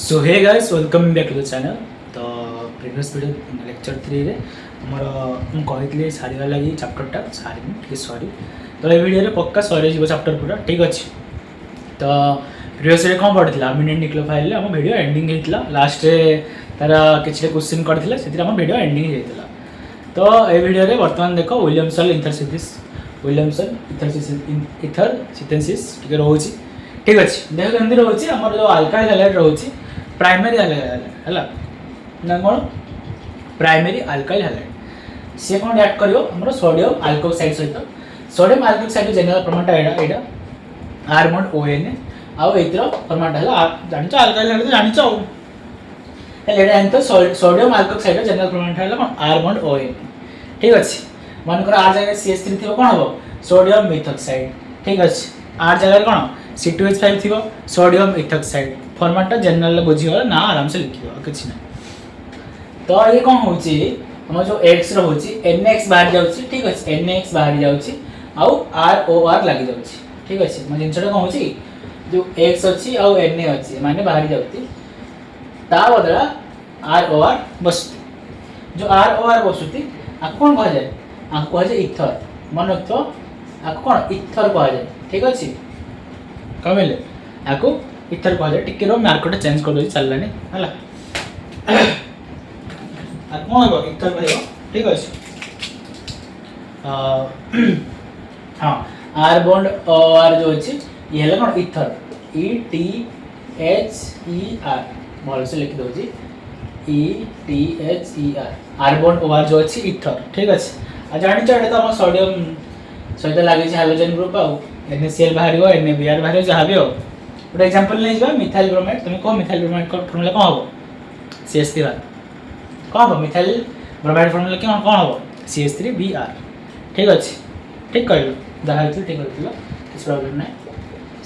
So hey guys welcome back to the channel. तो previous video lecture 3 रे हमर हम कहितले सारीवा लागि चैप्टरटा सारी ठीक सॉरी। तो ए वीडियो रे पक्का सॉरी जीव चैप्टर पूरा ठीक अछि। तो प्रीवियस रे कोन पढितला मिनिट न्यूक्लियोफाइल रे हम वीडियो एंडिंग हेतला लास्ट रे तारा किछले क्वेश्चन करथिला सेतिर हम वीडियो एंडिंग हेतला। तो ए वीडियो रे वर्तमान देखो विलियमसन इंथरसिंथेसिस इथर सिंथेसिस ठीक रहउछि ठीक अछि। देखो केमति रहउछि हमर जो अल्काइल हैलाइड रहउछि प्राइमरी अल्काइल हैला ना कोन प्राइमरी अल्काइल हैलाइड से कोन ऐड करियो हमर सोडियम अल्कोक्साइड सहित सोडियम अल्कोक्साइड जनरल फॉर्मेट एडा आर बॉन्ड ON आउ एतिर फॉर्मेट हला जानिचो अल्काइल हैलाइड जानिचो हेले एडा एंतो सोडियम अल्कोक्साइड जनरल फॉर्मेट हला कोन आर बॉन्ड ON ठीक अछि। मन कर आर जगह CH3 थिबो कोन हबो सोडियम मिथॉक्साइड ठीक अछि। आर जगह कोन C2H5 थिबो सोडियम मिथॉक्साइड फॉर्मेटटा जनरल बुझी होला ना आराम से लिखियो किछ ना। तो ये कोन होची हम जो x रहउची NX बाहर जाउची ठीक अछि NX बाहर जाउची आउ ROR लागि जाउची ठीक अछि। म जिनसटा कोन होची जो x अछि आउ Na अछि माने बाहर जाउती ता बदला ROR बसती जो ROR बसुती आ कोन कह जाय आ कह जाय इथर मन रखतो आ कोन इथर कह जाय ठीक अछि। कमेले आको इथर कह जाय टिके रो मार्कटा चेंज कर दो चललानी हला आ कोन हो इथर कहयो ठीक अछि। हां आर बॉन्ड OR जो अछि ये हला कोन इथर ETHER बोल से लिख दो जी ETHER आर बॉन्ड OR जो अछि इथर ठीक अछि। आ जानि छ एटा हम सोडियम सहित लागि छै हाइड्रोजन ग्रुप आ NaCl बाहरियो NaBr बाहरियो जहा भी हो ଗୋଟେ एग्जांपल नै जबा मिथाइल ब्रोमाइड तुम को मिथाइल ब्रोमाइड को फॉर्मूला कोन हो CH3 कोन हो मिथाइल ब्रोमाइड फॉर्मूला कोन हो CH3Br ठीक अछि ठीक कहलो जहा छै ठीक कहलो किछ प्रॉब्लम नै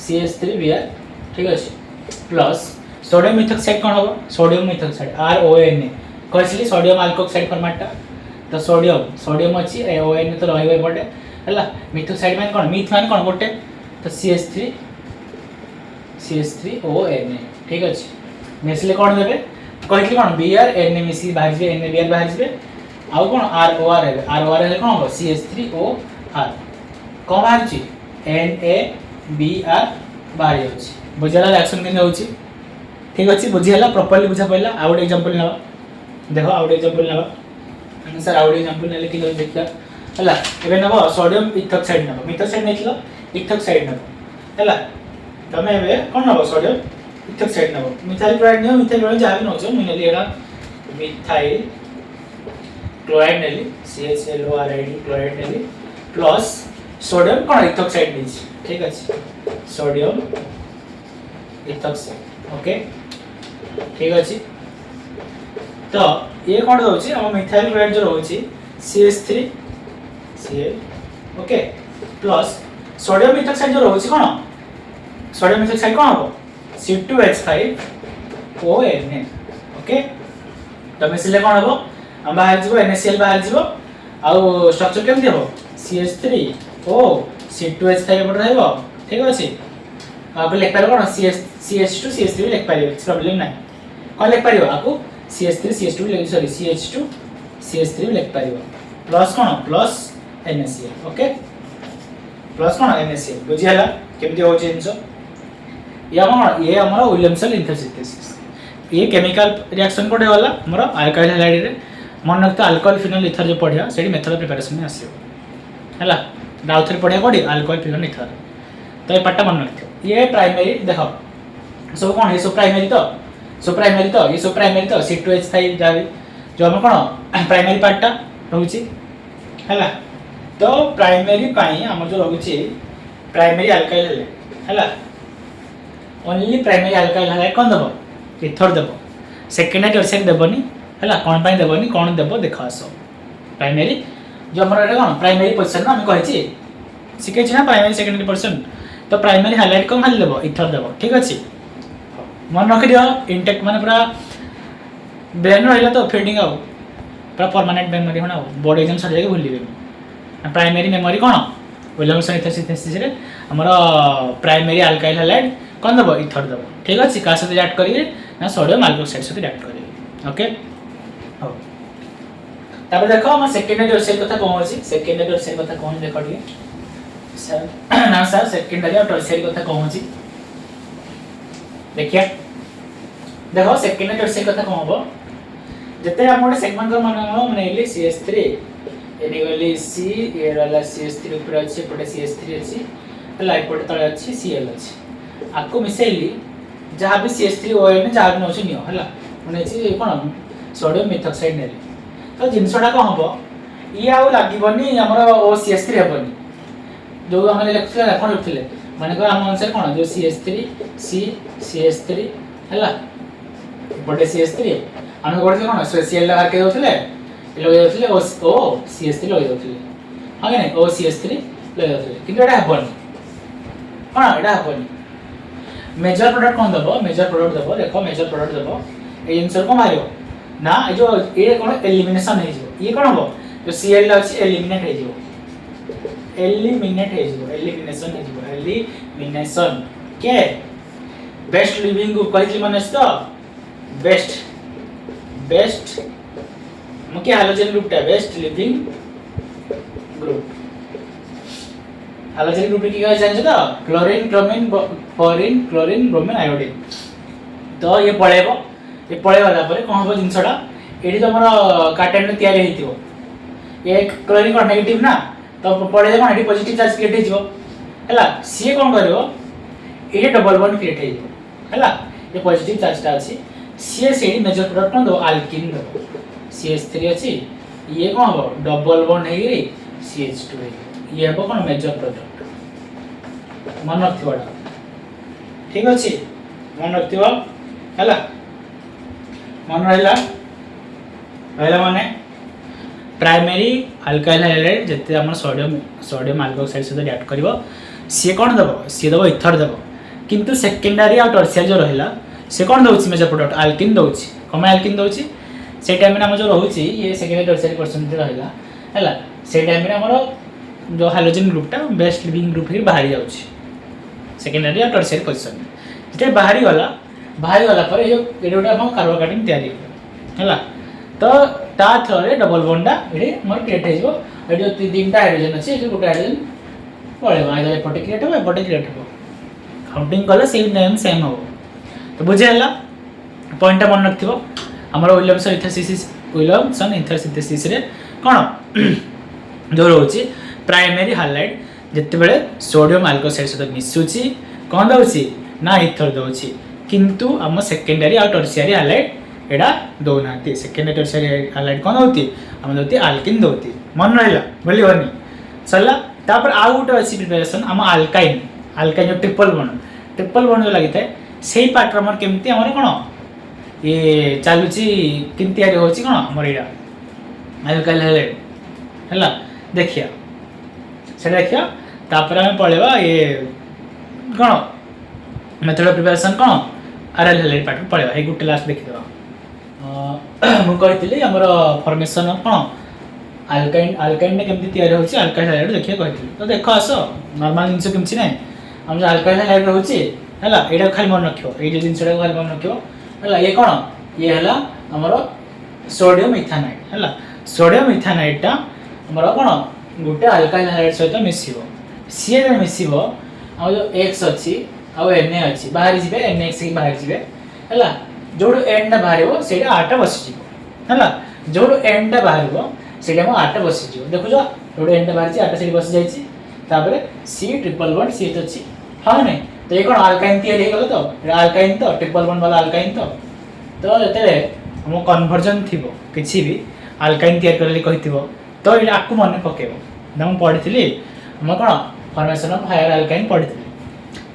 CH3Br ठीक अछि प्लस सोडियम मिथॉक्साइड कोन हो सोडियम मिथॉक्साइड RON कहछली सोडियम अल्कोक्साइड फॉर्मेटटा तो सोडियम अछि ON तो रहइबे पड़े हला मिथॉक्साइड मान कोन मिथ मान कोन गोटे तो CH3ON ठीक अछि। नेसले कोन देबे कहथि कोन Br Na मिसी बाहर जे NaBr बाहर जे आउ कोन ROR है ROR है कोन हो CH3OR कोन बाहर छी NaBr बाहर जाउछि बुझला रिएक्शन केने होछि ठीक अछि। बुझियला प्रॉपर्ली बुझा पइला आ ଗୋଟେ एग्जांपल लेबा देखो आ ଗୋଟେ एग्जांपल लेबा आंसर आ ଗୋଟେ एग्जांपल लेले कि देखला हला एबे नबो सोडियम इथॉक्साइड नबो मिथॉक्साइड नेथिलो इथॉक्साइड नबो हला तमे एबे कोन नबो सोडियम इथॉक्साइड नबो methyl chloride neo methyl chloride जाबि नछो मुइ नेली एडा मिथाइल क्लोराइड नेली CHLORID क्लोराइड नेली प्लस सोडियम कोन इथॉक्साइड नेछि ठीक अछि सोडियम इथॉक्साइड ओके ठीक अछि। तो ये कोन होछि हम मिथाइल क्लोराइड जो होछि CH3Cl okay plus sodium ethoxide जो होछि कोन सोडियम इथॉक्साइड कोन हो C2H5ON ओके तो मिसले कोन हो हम बाहर जिवो NaCl बाहर जिवो आउ स्ट्रक्चर केमति हो CH3O C2H5 पर रहइबो ठीक अछि। अब लिख पारो कोन CH2 CH3 लिख पारियो प्रॉब्लम नै कोन लिख पारियो आकु CH3 CH2 लिख सॉरी CH2 CH3 लिख पारियो प्लस कोन प्लस NaCl ओके प्लस कोन NaCl बुझियला केमति हो चेंज ये हमारा विलियमसन इंथरसिंथेसिस ये केमिकल रिएक्शन कोडे वाला हमर अल्काइल हैलाइड रे मन रखते अल्कोहल फिनोल ईथर जो पढिया सेडी मेथड प्रिपरेशन में आसियो हला डाउ थ्री पढिया कोडी अल्कोहल फिनोल ईथर तो ये पट्टा मन रखते ये प्राइमरी देखो सब कोन है सो प्राइमरी तो ये सो प्राइमरी तो C2H5 जाबी जो हम कोन प्राइमरी पार्टटा रहउची हला तो प्राइमरी पाई हम जो रहउची प्राइमरी अल्काइल हैलाइड हला ओनली प्राइमरी अल्काइल हैलाइड कोन दबो इथर दबो सेकेंडरी टर्शियरी देबोनी हला कोन पाई देबोनी कोन देबो देखा आसो प्राइमरी जो हमर एटा कोन प्राइमरी पोजीशन ना हम कहि सिके छी ना प्राइमरी सेकेंडरी पोजीशन तो प्राइमरी हैलाइड कोन खाली देबो इथर देबो ठीक अछि। मन रख दियो इंटेक माने पूरा ब्रेन रहला तो फीडिंग आउ पूरा परमानेंट मेमोरी होना बोर्ड एग्जाम सर जाके भूली देबे प्राइमरी मेमोरी कोन विलियमसन इंथरसिंथेसिस रे हमर प्राइमरी अल्काइल हैलाइड कोन दबो इथर दबो ठीक अछि। का साथे ऐड करिए ना सोडियम अल्कोक्साइड सहित रिएक्ट करेंगे। ओके हो तापर देखो हम सेकेंडरी टर्शियरी कथा कोन अछि सेकेंडरी टर्शियरी कथा कोन देखो टिके सर ना सर सेकेंडरी और टर्शियरी कथा कोन अछि देखिए देखो सेकेंडरी टर्शियरी कथा कोन हो जते हम गोटे सेगमेंट को मानेली CH3 एनी गली C ए वाला CH3 ऊपर अछि पटे CH3 अछि हला एपटे तळे अछि Cl अछि आको मिसेली जहां भी CH3 ON जहां भी नोछि नियो हला माने अछि कोन सोडियम मिथॉक्साइड नेली तो जिनसडा को हबो ई आउ लागिबनी हमर OCH3 हेबनी जो हम लेक्चर कोन लिखले माने को हम आंसर कोन जो CH3 C CH3 हला पटे CH3 हम गोटे कोन Cl लगा के दोथले लगे दोथले ओ CH3 लगे दोथले हां कि नै ओ CH3 लगे दोथले किंतु एटा हेबनी कोन एटा हेबनी मेजर प्रोडक्ट कोन दबो मेजर प्रोडक्ट दबो देखो मेजर प्रोडक्ट दबो ए आंसर को मारियो ना जो ए कोन एलिमिनेशन हे जो ये कोन हो जो Cl अछि एलिमिनेट हे जो एलिमिनेशन हे जो एलिमिनेशन के बेस्ट लिविंग ग्रुप कहली माने तो बेस्ट मुके हाइड्रोजन ग्रुप टा best leaving group hydrogen group की कहे जाने तो chlorine bromine fluorine chlorine bromine iodine तो ये पळेबो वाला परे कोन हो जिंसडा एडी तो हमर कार्टन में तयारी हेतिबो ये क्लोरीन को नेगेटिव ना तो पळे कोन एडी पॉजिटिव चार्ज क्रिएट हेजिबो हला सी कोन करबो ए डबल बॉन्ड क्रिएट हेजिबो हला ये पॉजिटिव चार्ज ता अछि सी सेडी मेजर प्रोडक्ट कोन दो अल्किन दो CH3 अछि ये कोन हो डबल बॉन्ड हेगी CH2 हेगी ये हो कोन मेजर प्रोडक्ट मन रखथिबा ठीक अछि मन रखथिबा हला मन रहला माने प्राइमरी अल्काइल हाइड्राइड जते हमर सोडियम अल्कोक्साइड से रिएक्ट करबो सी कोन दबो सी दबो इथर दबो किंतु सेकेंडरी और टर्शियरी जो रहला से कोन दोछि मेजर प्रोडक्ट अल्किन दोछि कमे अल्किन दोछि से टाइम में हम जो रहउछि ये सेकेंडरी टर्शियरी परसेंट रहला हला से टाइम में हमर जो हाइड्रोजन ग्रुप टा बेस्ट लिविंग ग्रुप ही बाहरी जाउछि सेकेंडरी और टर्शियरी पोजीशन जेते बाहरी वाला पर ये एडोटा हम कार्बोकार्बन तयारी हला तो ता थरे डबल बॉन्ड एडी मोर क्रिएट हेजो एडी जो तीनटा हाइड्रोजन अछि एडी गोटा हाइड्रोजन पळेबो आइदर एपटे क्रिएट हो एपटे क्रिएट हो काउंटिंग कले सेम नेम सेम हो तो बुझे हला पॉइंट मन रखथिबो हमर विलियमसन ईथर सिंथेसिस रे कोन जो रहउछि प्राइमरी हाइलाइट जते बेले सोडियम अल्कोक्साइड सहित मिसुछि कोन दउछि ना ईथर दउछि किंतु हम सेकेंडरी और टर्शियरी हाइलाइट एडा दोनाती सेकेंडरी टर्शियरी हाइलाइट कोन होती हम दोती अल्किन दोती मन रहला बोलिबनी चलला तापर आ गुटे अछि प्रिपरेशन हम अल्काइन जो ट्रिपल बॉन्ड जो लागि थाए सेही पार्ट हमर केमती हमर कोन ये चालुची किंती आरे होची कोन हमर एडा अल्काइल हाइलाइट हला देखिया से देखिया तापर हम पळेबा ये कोन मेथड ऑफ प्रिपरेशन कोन आरएल हाइलाइट पार्ट पळेबा हे गुटे लास्ट देखि देबा मु कहितली हमर फॉर्मेशन कोन अल्काइन ने केमती तयार होची अल्काइल हाइलाइट देखिया कहितली तो देखो आसो नॉर्मल जिंस केमची नै हम जो अल्काइल हाइलाइट होची हला एडा खाली मन रखियो ए जे जिंसडा खाली मन रखियो हला ये कोन ये हला हमर सोडियम इथानाइड हला सोडियम इथानाइड ता हमर कोन गुटे अल्काइल हाइलाइट सहित मिसिबो सी रे मिसिबो आ जो x अछि आ Na अछि बाहर जिबे NX की बाहर जिबे हला जोडो n टा बाहरबो सेटा 8 बसि जिवो हला जोडो n टा बाहरबो सेटा म 8 बसि जिवो देखो जो जोडो n टा बाहर छि 8 सेटी बसि जाई छि ताबरे C ट्रिपल बॉन्ड C तो अछि हां नै तो ये कोन अल्काइन तयार हे गलो तो अल्काइन तो ट्रिपल बॉन्ड वाला अल्काइन तो जते हम कन्वर्जन थिबो किछि भी अल्काइन तयार करले कहिथिबो तो ये आकु मन पकेबो हम पढिथिली हम कोन फॉर्मेशन ऑफ हायर अल्काइन पढिथिली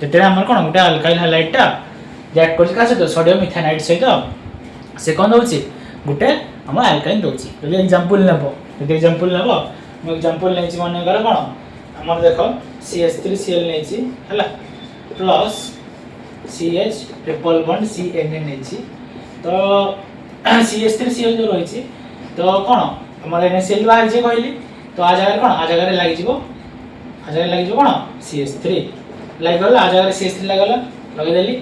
जते हमर कोन गुटे अल्काइल हाइलाइट टा जैट कोल का से सोडियम इथानाइड सहित से कोन दोछि गुटे हम अल्काइन दोछि तो एग्जांपल लेबो मैं एग्जांपल लेछि माने कर कोन हमर देखो CH3Cl लेछि हला plus CH triple bond CN लेछि तो CH3Cl जो रहिछि तो कोन हमर NaCl बाहर जे कहली तो आ जगह कोन आ जगह लागि जिवो कोन CH3 लाइक गला आ जगह CH3 लागला लगे देली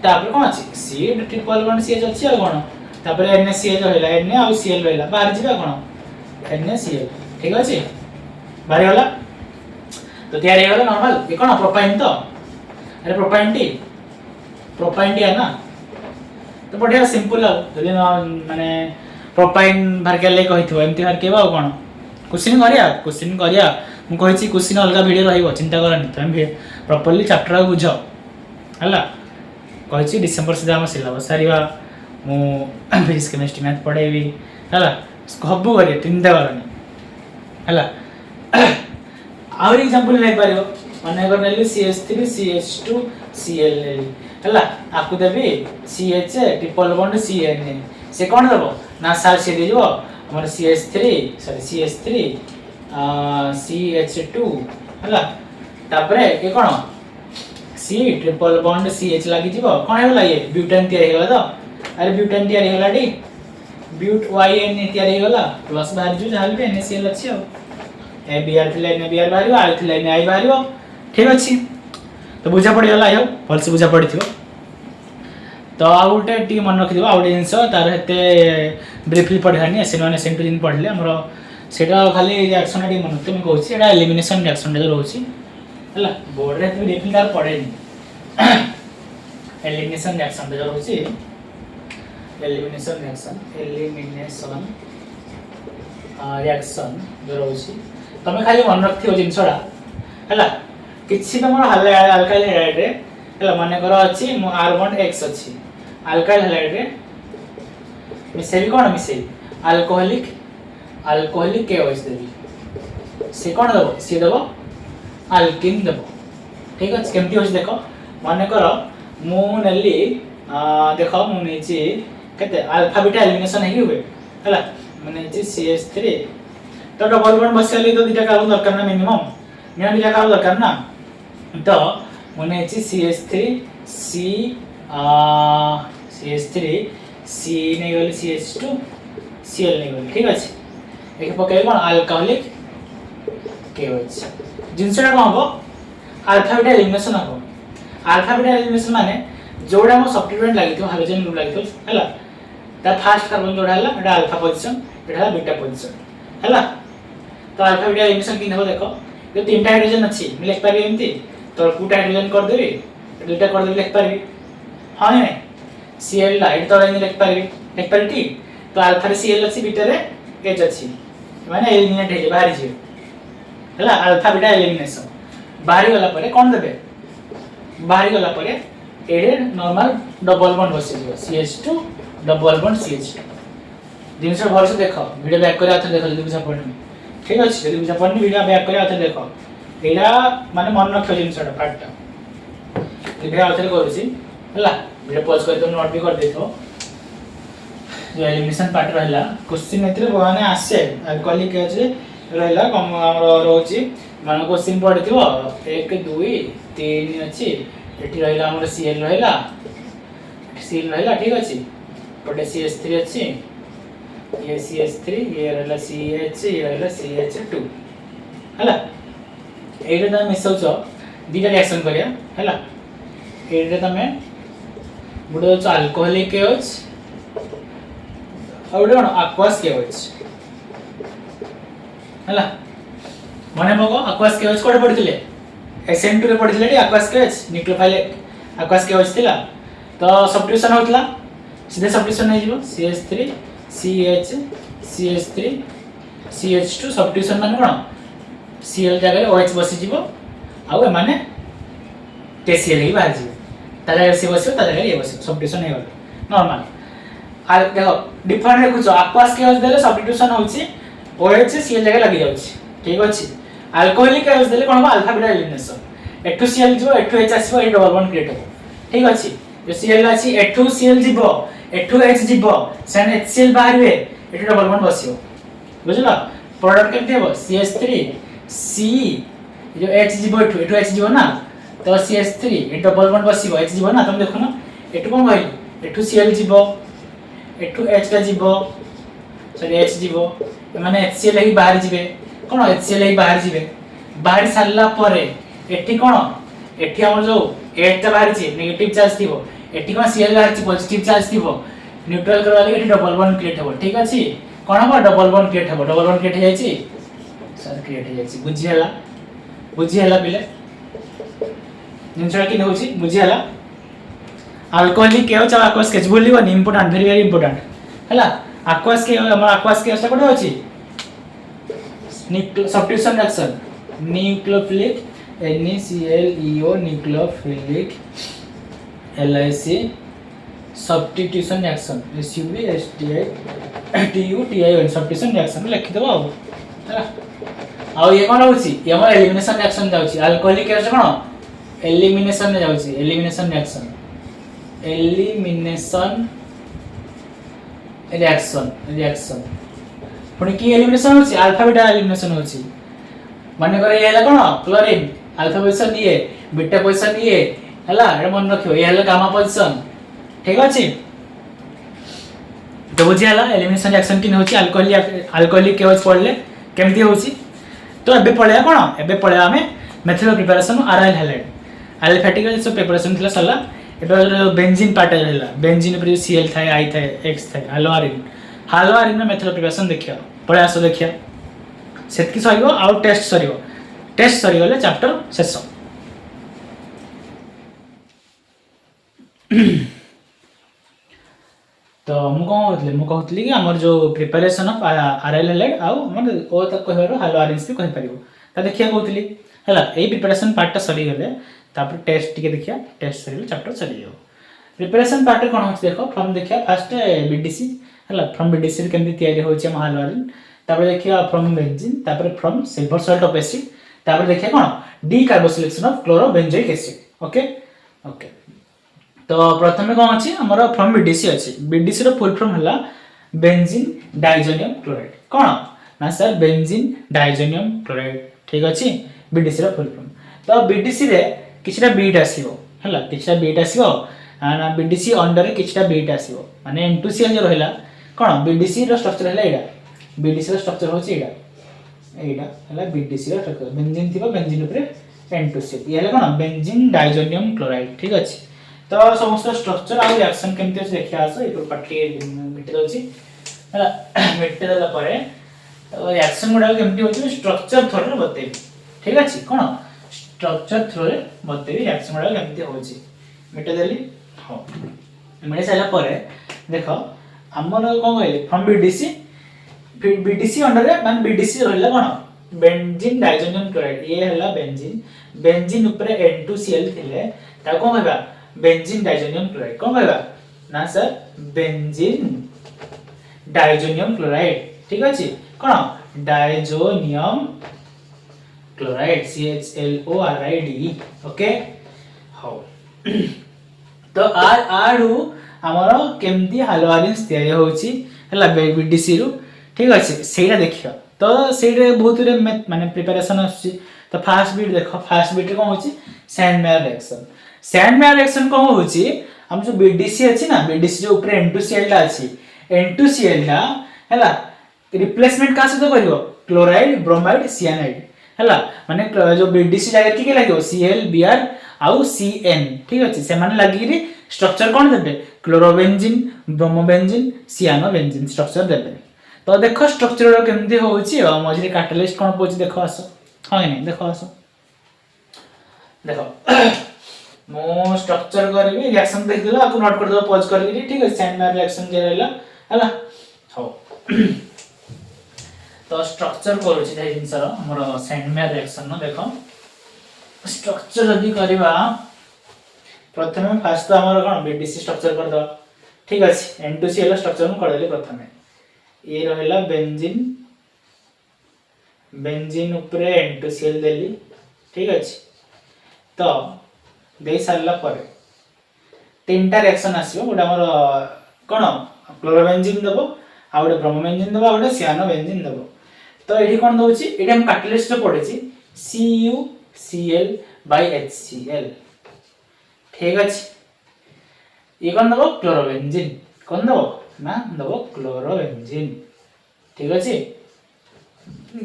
तापर कोन अछि C triple bond C H अछि आ कोन तापर NaCl रहला Na आ Cl रहला बाहर जिबा कोन NaCl ठीक अछि बाहर होला तो तैयार हो गला नॉर्मल ये कोन प्रोपाइन तो अरे प्रोपाइन टी है ना तो बढ़िया सिंपल आ जदी माने प्रोपाइन बाहर के ले कहिथो एमती बाहर केबा कोन क्वेश्चन करिया मु कहिछि क्वेश्चन अलगा वीडियो रहइबो चिंता करनी तुम प्रॉपर्ली चैप्टर बुझ हला कहिछि डिसेंबर से हम सिलेबस सारीबा मु फिजिक्स केमिस्ट्री मैथ पढेबी हला हब्बु करिए चिंता करनी हला और एग्जांपल ले पारियो माने अगर नेली CH3 CH2 Cl नेली हला आकु देबी CH ट्रिपल बॉन्ड Cna से कोन देबो ना सर से देजो हमर CH3 CH2 हला तापरे के कोन C ट्रिपल बॉन्ड CH लागि जीवो कोन होला ये ब्यूटेन तयार होला तो अरे ब्यूटेन तयार होला डी ब्यूट YN तयार होला प्लस बाहर जो जाल पे NaCl अछि हो ABr थिले NaBr बाहरियो R थिले Na बाहरियो ठीक अछि तो बुझा पड़ी होला आयो भल से बुझा पड़िथियो तो आउटे टी मन रखि दिबो आउटे जिंस तार हेते ब्रीफली पढानी SN1 SN2 दिन पढले हमरो सेटा खाली रिएक्शन टी मन तुम कहू छी एटा एलिमिनेशन रिएक्शन रे रहउची हला बोर्ड रे तू ब्रीफली तार पढेनी एलिमिनेशन रिएक्शन रे रहउची एलिमिनेशन रिएक्शन जो रहउची तमे खाली मन रखथियो जिंसडा हला किछि तमर अल्काइल हाइड्राइड रे हला माने करो अछि मो R बॉन्ड X अछि अल्काइल हाइड्राइड रे मिसेबी कोन मिसेबी अल्कोहलिक KOH देबी से कोन देबो से देबो अल्किन देबो ठीक अछि केमती होछ देखो माने करो मु नेली देखो मु नेछि केते अल्फा बीटा एलिमिनेशन हे हुए हला माने जे CH3 तो डबल बॉन्ड बसले तो दिटा कार्बन दरकार ना मिनिमम निया दिटा कार्बन दरकार ना तो मने अछि CH3 C नै गले CH2 Cl नै गले ठीक अछि एके पकाइ कोन अल्कोहलिक KOH जिनसटा कोन हो अल्फा बीटा एलिमिनेशन हो अल्फा बीटा एलिमिनेशन माने जोडा मो सब्स्टिट्यूएंट लागितो हाइड्रोजन ग्रुप लागितो हला ता फर्स्ट कार्बन जोडा हला एटा अल्फा पोजीशन एटा बीटा पोजीशन हला तो अल्फा बीटा एलिमिनेशन किन हो देखो जो तीनटा हाइड्रोजन अछि मैं लिख पारी एमती तो पुट हाइड्रोजन कर देबी दुटा कर देबी लिख पारी हां नै Cl लाइट तो लिख पारी ठीक तो अल्फा रे Cl अछि बीटा रे H अछि माने एलिमिनेट हे बाहरी जे हला अल्फा बीटा एलिमिनेशन बाहरी गला परे कोन देबे बाहरी गला परे एडे नॉर्मल डबल बॉन्ड बसि दियो CH2 डबल बॉन्ड CH2 जिनसे भरसे देखो वीडियो बैक करे आथे देखो जल्दी बुझा पड़नी ठीक अछि जल्दी बुझा पड़नी वीडियो बैक करे आथे देखो एडा माने मन रखो जिनसटा पार्टटा वीडियो आथे करछि हला वीडियो पॉज कर तुम नोट भी कर देथो जो एलिमिनेशन पार्ट रहला क्वेश्चन एतरे बहाने आसे अल्कोहलिक जे रहला कम हमरो रहउची मान क्वेश्चन पढिथिबो 1 2 3 अछि एठी रहला हमर Cl रहला ठीक अछि पटे CH3 अछि ये CH3 ये रहला CH ये रहला CH2 हला एटा त मिसौचो दिटा रिएक्शन करिया हला एटा तमे बुडो छ अल्कोहलिक KOH और कोन aqueous KOH हला माने मगो aqueous KOH कोड पढिथिले SN2 रे पढिथिले टी aqueous KOH nucleophile aqueous KOH थिला तो सब्स्टिट्यूशन होतला सीधे सब्स्टिट्यूशन नै जिवो CH3 CH3 CH2 सब्स्टिट्यूशन माने कोन Cl जगह OH बसि जिवो आ माने KCl ही बाहर जिवो ता जगह से बसियो ता जगह ये बसियो सब्स्टिट्यूशन हे गलो नॉर्मल आ देखो डिफरेंट रखुछ aqueous KOH देले सब्स्टिट्यूशन होछि OH Cl जगह लागि जाउछि ठीक अछि अल्कोहलिक KOH देले कोन अल्फा बीटा एलिमिनेशन एटू Cl जिवो एटू H आसीबो ए डबल बॉन्ड क्रिएट हो ठीक अछि जो Cl अछि एटू Cl जिवो एटू H जिवो सेन HCl बाहरबे एटू डबल बॉन्ड बसियो बुझला प्रोडक्ट केमते हो CH3 C जो H जिवो एटू H जिवो ना तो CH3 ए डबल बॉन्ड बसिबो H जिवो ना तुम देखो ना एटू कोन कहली एटू Cl जिवो एटू H का जिवो सॉरी H जिवो माने HCl ही बाहर जिवे कोन HCl ही बाहर जिवे बाहर सारला परे एठी कोन एठी हमर जो H ता बाहर छि नेगेटिव चार्ज थिबो एटी कोन Cl बाहर पॉजिटिव चार्ज थिबो न्यूट्रल करवा लागि एटी डबल बॉन्ड क्रिएट हेबो ठीक अछि कोन हबो डबल बॉन्ड क्रिएट हेबो डबल बॉन्ड क्रिएट हे जायछि सर क्रिएट हे जायछि बुझी हला बिले जिनसरा कि होछि बुझी हला अल्कोहलिक केओ चा aqueous के बोलिबो इंपोर्टेंट वेरी वेरी इंपोर्टेंट हला aqueous के हमर aqueous के कोन होछि substitution reaction nucleophilic NaClEO nucleophilic LIC substitution reaction SUB STI TU TION substitution reaction लिखि दबो हला आ ये कोन होछि ये हमर एलिमिनेशन रिएक्शन जाउछि अल्कोहलिक के कोन एलिमिनेशन जाउछि एलिमिनेशन रिएक्शन पुणी की एलिमिनेशन होछि अल्फा बीटा एलिमिनेशन होछि माने करे ये हला कोन क्लोरीन अल्फा पोजीशन ये बीटा पोजीशन ये हला ए मन रखियो ये हला गामा पोजीशन ठीक अछि तो बुझी हला एलिमिनेशन रिएक्शन किन होछि अल्कोहलिक के होछ पड़ले केमती होछि तो एबे पळया कोन एबे पळया हमें मेथड प्रिपरेशन आरएल हैलाइड अल्फेटिक जो प्रिपरेशन थिला सला एबे बेंजीन पार्ट रहला बेंजीन पर Cl थाय I थाय X थाय हालोआरिन में मेथड प्रिपरेशन देखियो पळया आसो देखियो सेतकी सरियो आउ टेस्ट सरिगले चैप्टर शेष तो मु कहतली कि हमर जो प्रिपरेशन ऑफ आरएल हैलाइड आउ हमर ओ तक कहरो हालोआरिन्स भी कहि परिबो त देखिया कहतली हला ए प्रिपरेशन पार्ट सरी गले तापर टेस्ट टिके देखिया टेस्ट सरी चैप्टर सरी जाओ प्रिपरेशन पार्ट कोन होछ देखो फ्रॉम देखिया फर्स्ट बीडीसी हला फ्रॉम बीडीसी केमती तयारी होछ हालोआरिन तापर देखिया फ्रॉम बेंजीन तापर from silver salt of acid तापर देखिया कोन decarboxylation of chlorobenzoic acid okay तो प्रथमे कोन अछि हमर फ्रॉम बीडीसी अछि बीडीसी रो फुल फॉर्म हला बेंजीन डाइजोनियम क्लोराइड कोन ना सर बेंजीन डाइजोनियम क्लोराइड ठीक अछि बीडीसी रो फुल फॉर्म तो बीडीसी रे किछटा बीट आसीबो हला किछटा बीट आसीबो ना बीडीसी अंडर रे किछटा बीट आसीबो माने N2Cl जो रहला कोन बीडीसी रो स्ट्रक्चर हला एडा बीडीसी रो स्ट्रक्चर होछि एडा हला बीडीसी रो स्ट्रक्चर बेंजीन थिबो बेंजीन ऊपर N2Cl ये हला कोन बेंजीन डाइजोनियम क्लोराइड ठीक अछि तो समस्त स्ट्रक्चर आ रिएक्शन केमते अछि देखिया आसो ए प्रॉपर्टी मिटे दोछि हला मिटे दला परे रिएक्शन गुडा केमती होछि स्ट्रक्चर थ्रो रे बतेबी ठीक अछि कोन स्ट्रक्चर थ्रो रे बतेबी रिएक्शन गुडा केमती होछि मिटे देली हो मिटे साला परे देखो हमर कोन कहले फ्रॉम बीडीसी अंडर रे मान बीडीसी रहला कोन बेंजीन डाइजोनियम क्लोराइड ये हला बेंजीन ऊपर N2Cl थिले ता कोन कहबा बेंजीन डाइजोनियम क्लोराइड कोन कहबा ना सर बेंजीन डाइजोनियम क्लोराइड ठीक अछि कोन डाइजोनियम क्लोराइड CHLORIDE ओके हो तो आडू हमर केमती हालोआरिन्स तयारी होछि हला बीडीसी रु ठीक अछि सेटा देखियो तो सेटे बहुत रे माने प्रिपरेशन अछि तो फर्स्ट बीट देखो फर्स्ट बीट कोन होछि सैंडमेयर रिएक्शन कोन होछि हम जो बीडीसी अछि ना बीडीसी जो ऊपर N2Cl ला अछि N2Cl ला हला रिप्लेसमेंट का से करियो क्लोराइड ब्रोमाइड सियानाइड हला माने जो बीडीसी लागे की लागियो Cl Br आउ Cn ठीक अछि से माने लागि रे स्ट्रक्चर कोन देबे क्लोरोबेंजीन ब्रोमोबेंजीन सियानोबेंजीन स्ट्रक्चर देबे तो देखो स्ट्रक्चर केमती होछि मझे कैटलिस्ट कोन पोछि देखो आसो हां नै देखो आसो देखो मो स्ट्रक्चर करबी रिएक्शन देख देला आपको नोट कर दो पॉज करबी ठीक है सैंडमेयर रिएक्शन जे रहला हला हो तो स्ट्रक्चर करूछि दे जिंसर हमर सैंडमेयर रिएक्शन न देखो स्ट्रक्चर जदी करबा प्रथमे फर्स्ट तो हमर कोन बीडीसी स्ट्रक्चर कर दो ठीक अछि N2Cl स्ट्रक्चर हम कर देले प्रथमे ये रहला बेंजीन ऊपर N2Cl देली ठीक अछि तो दे सारला परे तीनटा रिएक्शन आसीबो गोटा हमर कोन क्लोरोबेंजीन देबो आ गोटे ब्रोमोबेंजीन देबो आ गोटे सियानोबेंजीन देबो तो एठी कोन दोछि एठी हम कैटलिस्ट पढिछि CuCl/HCl ठीक अछि ये कोन देबो क्लोरोबेंजीन कोन देबो ना देबो क्लोरोबेंजीन ठीक अछि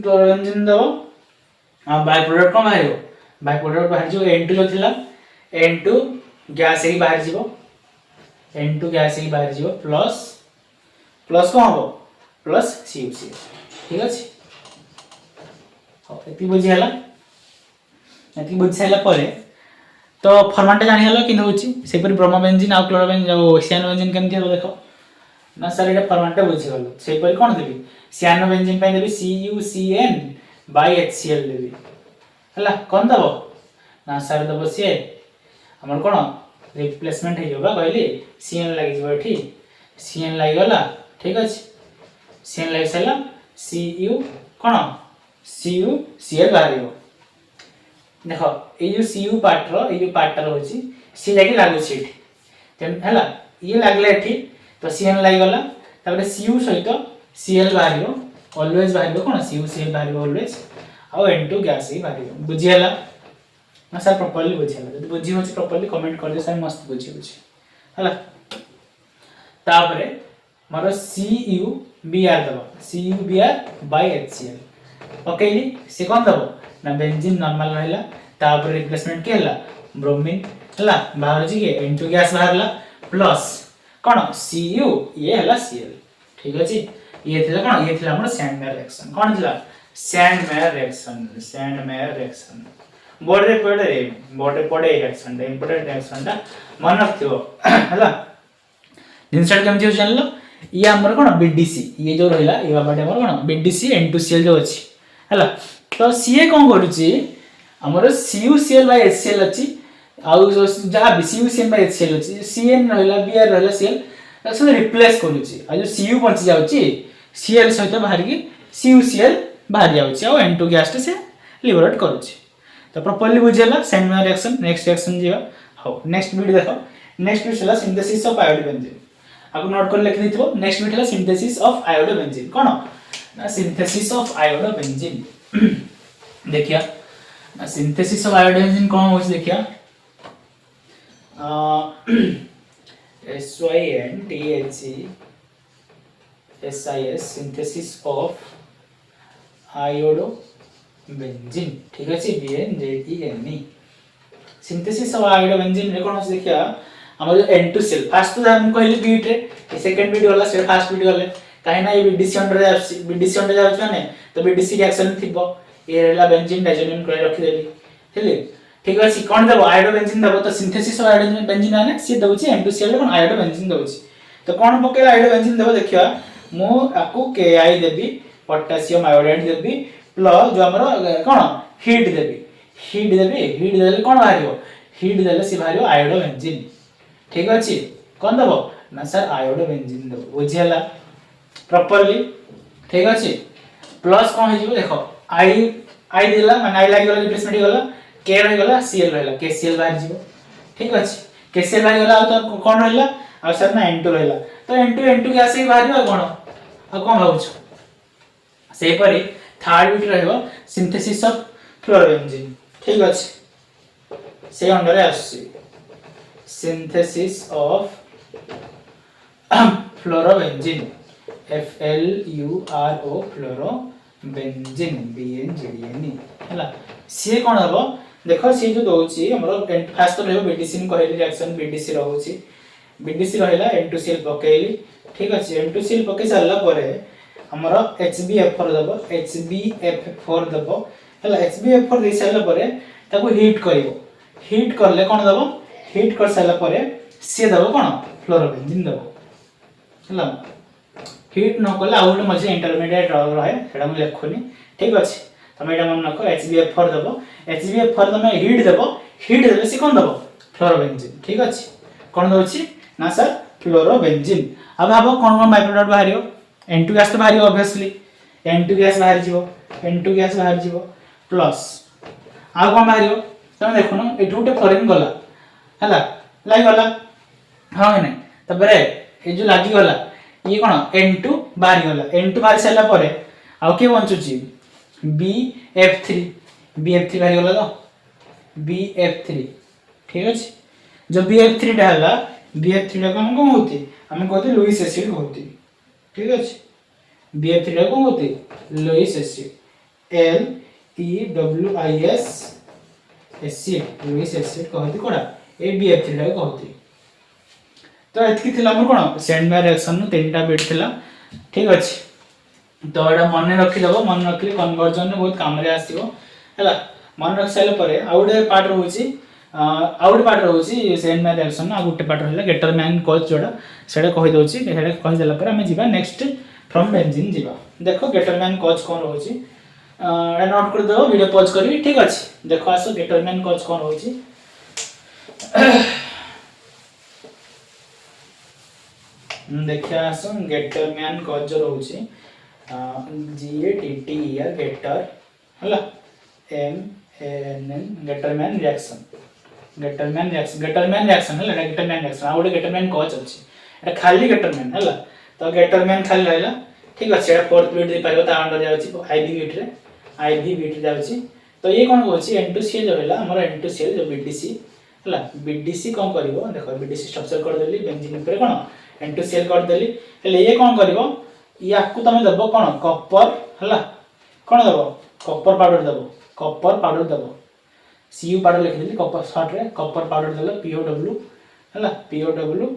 क्लोरोबेंजीन देबो आ बाय प्रोडक्ट कोन बाहर बाय प्रोडक्ट बाहर जो N2 जो थिला N2 गैस ही बाहर जीवो N2 गैस ही बाहर जीव प्लस प्लस कौन हम प्लस CuCl ठीक अच्छे ये बुझी है ये बुझी सारा पर तो फर्माट जानीगल कि से ब्रोमो बेंजीन आउ क्लोरो बेंजीन सियानो बेंजीन केमती हम देख ना सर ये फर्माट बुझीगल से कौन देवी सियानो बेंजीन देवी CuCN बाय HCl देवी है कौन दब ना सर दब सी आमर कौन रिप्लेसमेंट हो कहली CN लगे ये CN लगिगला ठीक अच्छे CN लग सारा Cu कौन CuCl बाहर देख ये जो Cu पार्ट रोची सी जाके लागुच है ये लगला तो CN लगिगला Cu सहित Cl बाहर ऑलवेज बाहर कौन CuCl बाहर ऑलवेज आउ N2 गैस ही बाहर बुझीगला ना सर प्रॉपर्ली बुझीगला जब बुझी होची प्रॉपर्ली कमेंट कर दे सर मस्त बुझी होची हला तापरे मारो CuBr दबा CuBr बाय HCl पकेली से कौन दबो ना बेंजीन नॉर्मल रहला तापर रिप्लेसमेंट के हला ब्रोमीन हला बाहर जी के N2 गैस बाहरला प्लस कौन Cu ये हला Cl ठीक अछि ये थिला कौन ये थिला हमर सैंडमेयर रिएक्शन कौन थिला सैंडमेयर रिएक्शन बोर्ड रे पड़े रिएक्शन इंपोर्टेंट रिएक्शन ता मन रखियो हला जिनसट केम जे जानलो ये हमर कौन BDC ये जो रहला ये बाबा हमर कौन BDC N2Cl जो अछि हला तो सीए कौन करूची हमर CuCl बाय HCl अछि आउ जहाँ CuCl बाय HCl अछि CN रहला Br रहला Cl सब रिप्लेस करूची आ जो Cu बंच जाउची Cl सहित बाहर की CuCl बाहर जाउची आ N2 गैस से लिबरेट करूची तो प्रॉपर्ली बुझेला सैंडमेयर रिएक्शन नेक्स्ट रिएक्शन जीवा हो नेक्स्ट वीडियो देखो नेक्स्ट वीडियो है सिंथेसिस ऑफ आयोडोबेंजीन आपको नोट कर लिख दीथिबो नेक्स्ट वीडियो है सिंथेसिस ऑफ आयोडोबेंजीन कोन ना सिंथेसिस ऑफ आयोडोबेंजीन देखिया सिंथेसिस ऑफ आयोडोबेंजीन कौन होछ देखिया SYNTHESIS सिंथेसिस ऑफ आयोडोबेंजीन ठीक अछि BNZENE सिंथेसिस ऑफ आयोडोबेंजीन रे कोन होछ देखिया हमर जो N2Cl फर्स्ट तो हम कहली बीट रे सेकंड वीडियो वाला से फर्स्ट वीडियो वाले काहे ना ये BDC अंडर जाउछ माने तो BDC रिएक्शन थिबो ये रहला बेंजीन डाइजोनियम क्लोराइड रखि देली हेले ठीक अछि कोन देबो आयोडोबेंजीन देबो तो सिंथेसिस ऑफ आयोडोबेंजीन आने से दउची N2Cl रे कोन आयोडोबेंजीन दउची तो कोन पकेला आयोडोबेंजीन देबो देखिया मो आकु Ki देबी पोटेशियम आयोडाइड देबी प्लस जो हमर कोन हीट देबी देले कोन बाहरियो हीट देले से बाहरियो आयोडोबेंजीन ठीक अछि कोन देबो ना सर आयोडोबेंजीन देबो बुझियला प्रॉपर्ली ठीक अछि प्लस कोन हे जिवो देखो आई देला माने आई लागि गला रिप्लेसमेंट गला के रहि गला Cl रहला KCl बाहर जिवो ठीक अछि KCl बाहर गला तो कोन रहला आ सर ना N2 रहला तो N2 गैस ही बाहर कोन आ कोन भाबुछ से परी थर्ड वीडियो रहबो सिंथेसिस ऑफ फ्लोरोबेंजीन ठीक अछि से अंडर आसी synthesis of fluorobenzene FLURO fluorobenzene BNZENE हला से कोन हबो देखो से जो दोची हमरो फास्ट रहबो BDC नि कहली रिएक्शन BDC रहउची BDC रहला N2Cl पकेली ठीक अछि N2Cl पके सारला परे हमरो HbF4 दबो HbF4 दबो हला HbF4 दे सारला परे ताको हीट करिवो हीट करले कोन दबो हीट कर सारला परे से दबो कोन फ्लोरोबेंजीन दबो हला हीट न करले आउट मजे इंटरमीडिएट रहे सेडा म लेखोनी ठीक अछि तमे एटा मन नखो HbF4 दबो HbF4 तमे हीट दबो हीट देले से कोन दबो फ्लोरोबेंजीन ठीक अछि कोन दोछि ना सर फ्लोरोबेंजीन अब भाबो कोन बाय प्रोडक्ट बाहरियो N2 गैस तो बाहरियो ऑब्वियसली N2 गैस बाहर जीवो N2 गैस बाहर जीवो प्लस आ कोन बाहरियो तमे देखो न एठु उटे फ्लोरीन गला हला लाइ गला हां नै तबरे ए जो लागी गला ये कोन N2 बाहर गला N2 बाहर सला परे आ के बंचुची BF3 बाहर गला तो BF3 ठीक अछि जो BF3 डाला BF3 टा हम कोन होती हम कहते लुईस एसिड होती ठीक अछि BF3 टा कोन होती Lewis acid LEWIS acid Lewis acid कहती कोडा ए BF3 टा कहती तो एतकी थिला हमर कोन सेंड बाय रिएक्शन नु तीनटा बिट थिला ठीक अछि तो एटा मन रखि देबो मन रखि कन्वर्जन ने बहुत काम रे आसीबो हैला मन रख साइले परे आउडे पार्ट रहउची आउट पार्ट रहउची सेंड बाय रिएक्शन आ गुटे पार्ट रहला गेटर मैन कॉज जोडा सेडा कहि दोची सेडा कहि देला परे हमें जीवा नेक्स्ट फ्रॉम बेंजीन जीवा देखो गेटर मैन कॉज कोन रहउची ए नोट कर दो वीडियो पॉज करी ठीक अछि देखो आसो गेटर मैन कॉज कोन रहउची देखिया आसो गेटर मैन कॉज जो रहउची GATTER गेटर हला MANN Gattermann reaction Gattermann reaction हला गेटर मैन रिएक्शन आ गेटर मैन कॉज अछि एटा खाली गेटर मैन हला तो गेटर मैन खाली रहला ठीक अछि एटा फोर्थ बिट दे पारिबो ता अंडर जाउची IV बिट जाउची तो ये कोन होची N2Cl जो हैला हमर N2Cl जो BDC हला BDC कोन करिवो देखो BDC स्ट्रक्चर कर देली बेंजीन ऊपर कोन N2Cl कर देली हेले ये कोन करिवो याकू तमे दबो कोन कॉपर हला कोन दबो कॉपर पाउडर दबो Cu पाउडर लिख देली कॉपर शॉर्ट रे कॉपर पाउडर देलो POW हला POW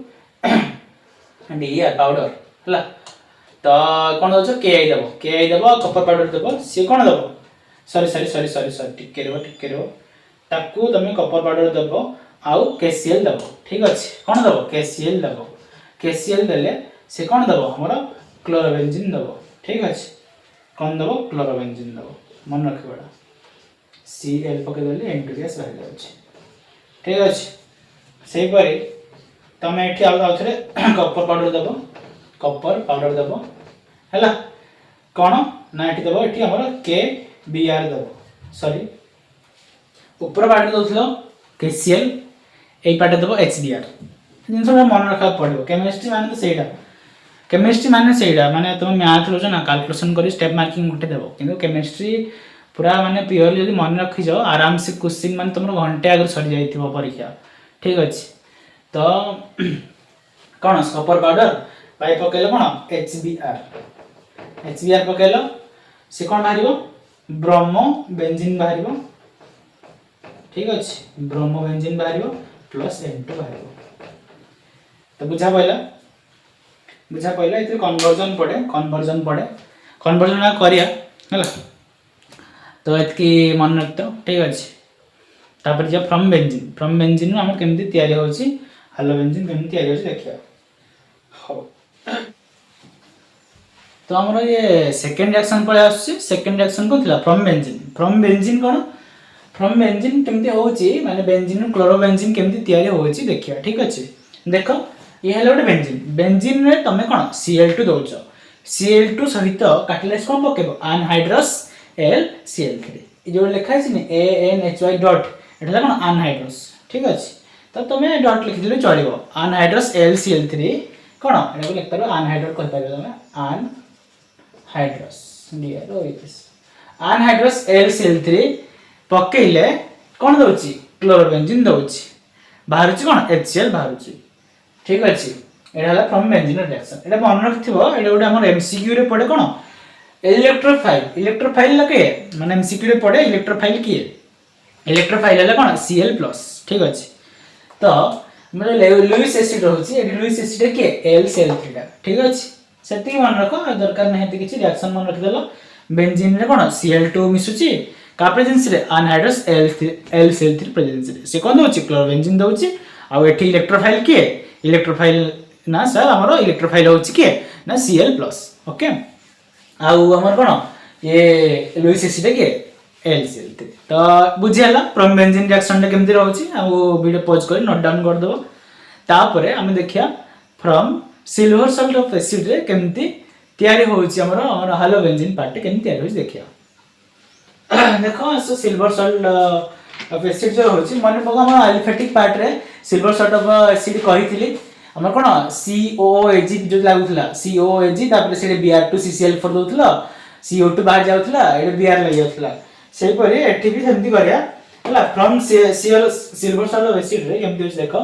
एंड ये पाउडर हला तो कोन दो KI दबो कॉपर पाउडर दबो से कोन दबो सॉरी टिके रो ताकू तमे कॉपर पाउडर दबो आउ KCl दबो ठीक अछि कोन दबो KCl देले से कोन दबो हमरा क्लोरोबेंजीन दबो ठीक अछि कोन दबो क्लोरोबेंजीन दबो मन रखबडा Cl पके देले N2 गैस बाहर जाउछि ठीक अछि सेही परे तमे एठी आउ थरे कॉपर पाउडर दबो हैला कोन ना एठी दबो एठी हमरा KBr दबो सॉरी ऊपर पार्ट दोथलो KCl एई पार्ट दबो HBr जिनस मन रखा पड़ो केमिस्ट्री माने सेटा माने तुम मैथ लो ना कैलकुलेशन करी स्टेप मार्किंग गुटे देबो किंतु केमिस्ट्री पूरा माने प्योरली यदि मन रखि जाओ आराम से क्वेश्चन माने तुम घंटे आगर सरी जाइथिबो परीक्षा ठीक अछि तो कोन कॉपर पाउडर पाई पकेलो कोन HBr पकेलो से कोन बाहरिबो ब्रोमो बेंजीन बाहरिबो ठीक अछि ब्रोमो बेंजीन बाहरिबो प्लस N2 बाहरिबो तो बुझा पहला इते कन्वर्जन ना करिया हला तो एतकी मन रखतो ठीक अछि तापर जे फ्रॉम बेंजीन हम केमति तयारी होछि हेलो बेंजीन केमति तयारी होछि देखिया हो तो हमर ये सेकंड रिएक्शन पर आछि सेकंड रिएक्शन को थिला फ्रॉम बेंजीन कोन फ्रॉम बेंजीन केमति होछि माने बेंजीन क्लोरोबेंजीन केमति तयारी होछि देखिया ठीक अछि देखो ये हेलो बेंजीन रे तमे कोन Cl2 दोछ Cl2 सहित कैटलाइज कोन पकेबो अनहाइड्रस LCl3 ए जो लिखा है ने ANHY डॉट एटा कोन अनहाइड्रस ठीक अछि तो तमे डॉट लिख दिले चलिबो अनहाइड्रस LCl3 कोन एटा लिख पारो अनहाइड्रस कहि पारो तमे अनहाइड्रस डियर ओइस अनहाइड्रस LCl3 पकेइले कोन दोछि क्लोरोबेंजीन दोछि बाहरछि कोन HCl बाहरछि ठीक अछि एटा हला फ्रॉम बेंजीन रिएक्शन एटा मन रखथिबो एटा गोटे हमर MCQ रे पड़े कोन इलेक्ट्रोफाइल लके माने MCQ रे पड़े इलेक्ट्रोफाइल हला कोन Cl+ ठीक अछि तो माने लुईस एसिड रहउछि एटी लुईस एसिड के LCl3 ठीक अछि सेति मन रखो दरकार नै हेति किछि रिएक्शन मन रख देलो बेंजीन रे कोन Cl2 मिसुछि का प्रेजेंस रे अनहाइड्रस LCl3 प्रेजेंस रे से कोन दोछि क्लोरोबेंजीन दोछि आ एठी इलेक्ट्रोफाइल ना सर हमरो इलेक्ट्रोफाइल होछि के ना Cl+ ओके आउ हमर कोन ये लुईस एसिड के LCl3 तो बुझियाला फ्रॉम बेंजीन रिएक्शन रे केमति रहउछि आ वीडियो पॉज करी नोट डाउन कर दबो तापरे हम देखिया from silver salt of acid रे केमति तयारी होछि हमर हेलो बेंजीन पार्ट केमति तयारी होछि देखिया देखो सो सिल्वर सॉल्ट ऑफ एसिड जो होछि माने पका हम अल्फेटिक पार्ट रे सिल्वर सॉल्ट ऑफ एसिड कहिथिली हमर कोन COOH जो लागुथला COOH तापर से Br2CCl4 दोथला CO2 बाहर जाउथला एडे Br लग जाउथला सेही परे एठी भी सेमति करिया हला from silver salt of acid रे केमति होछि देखो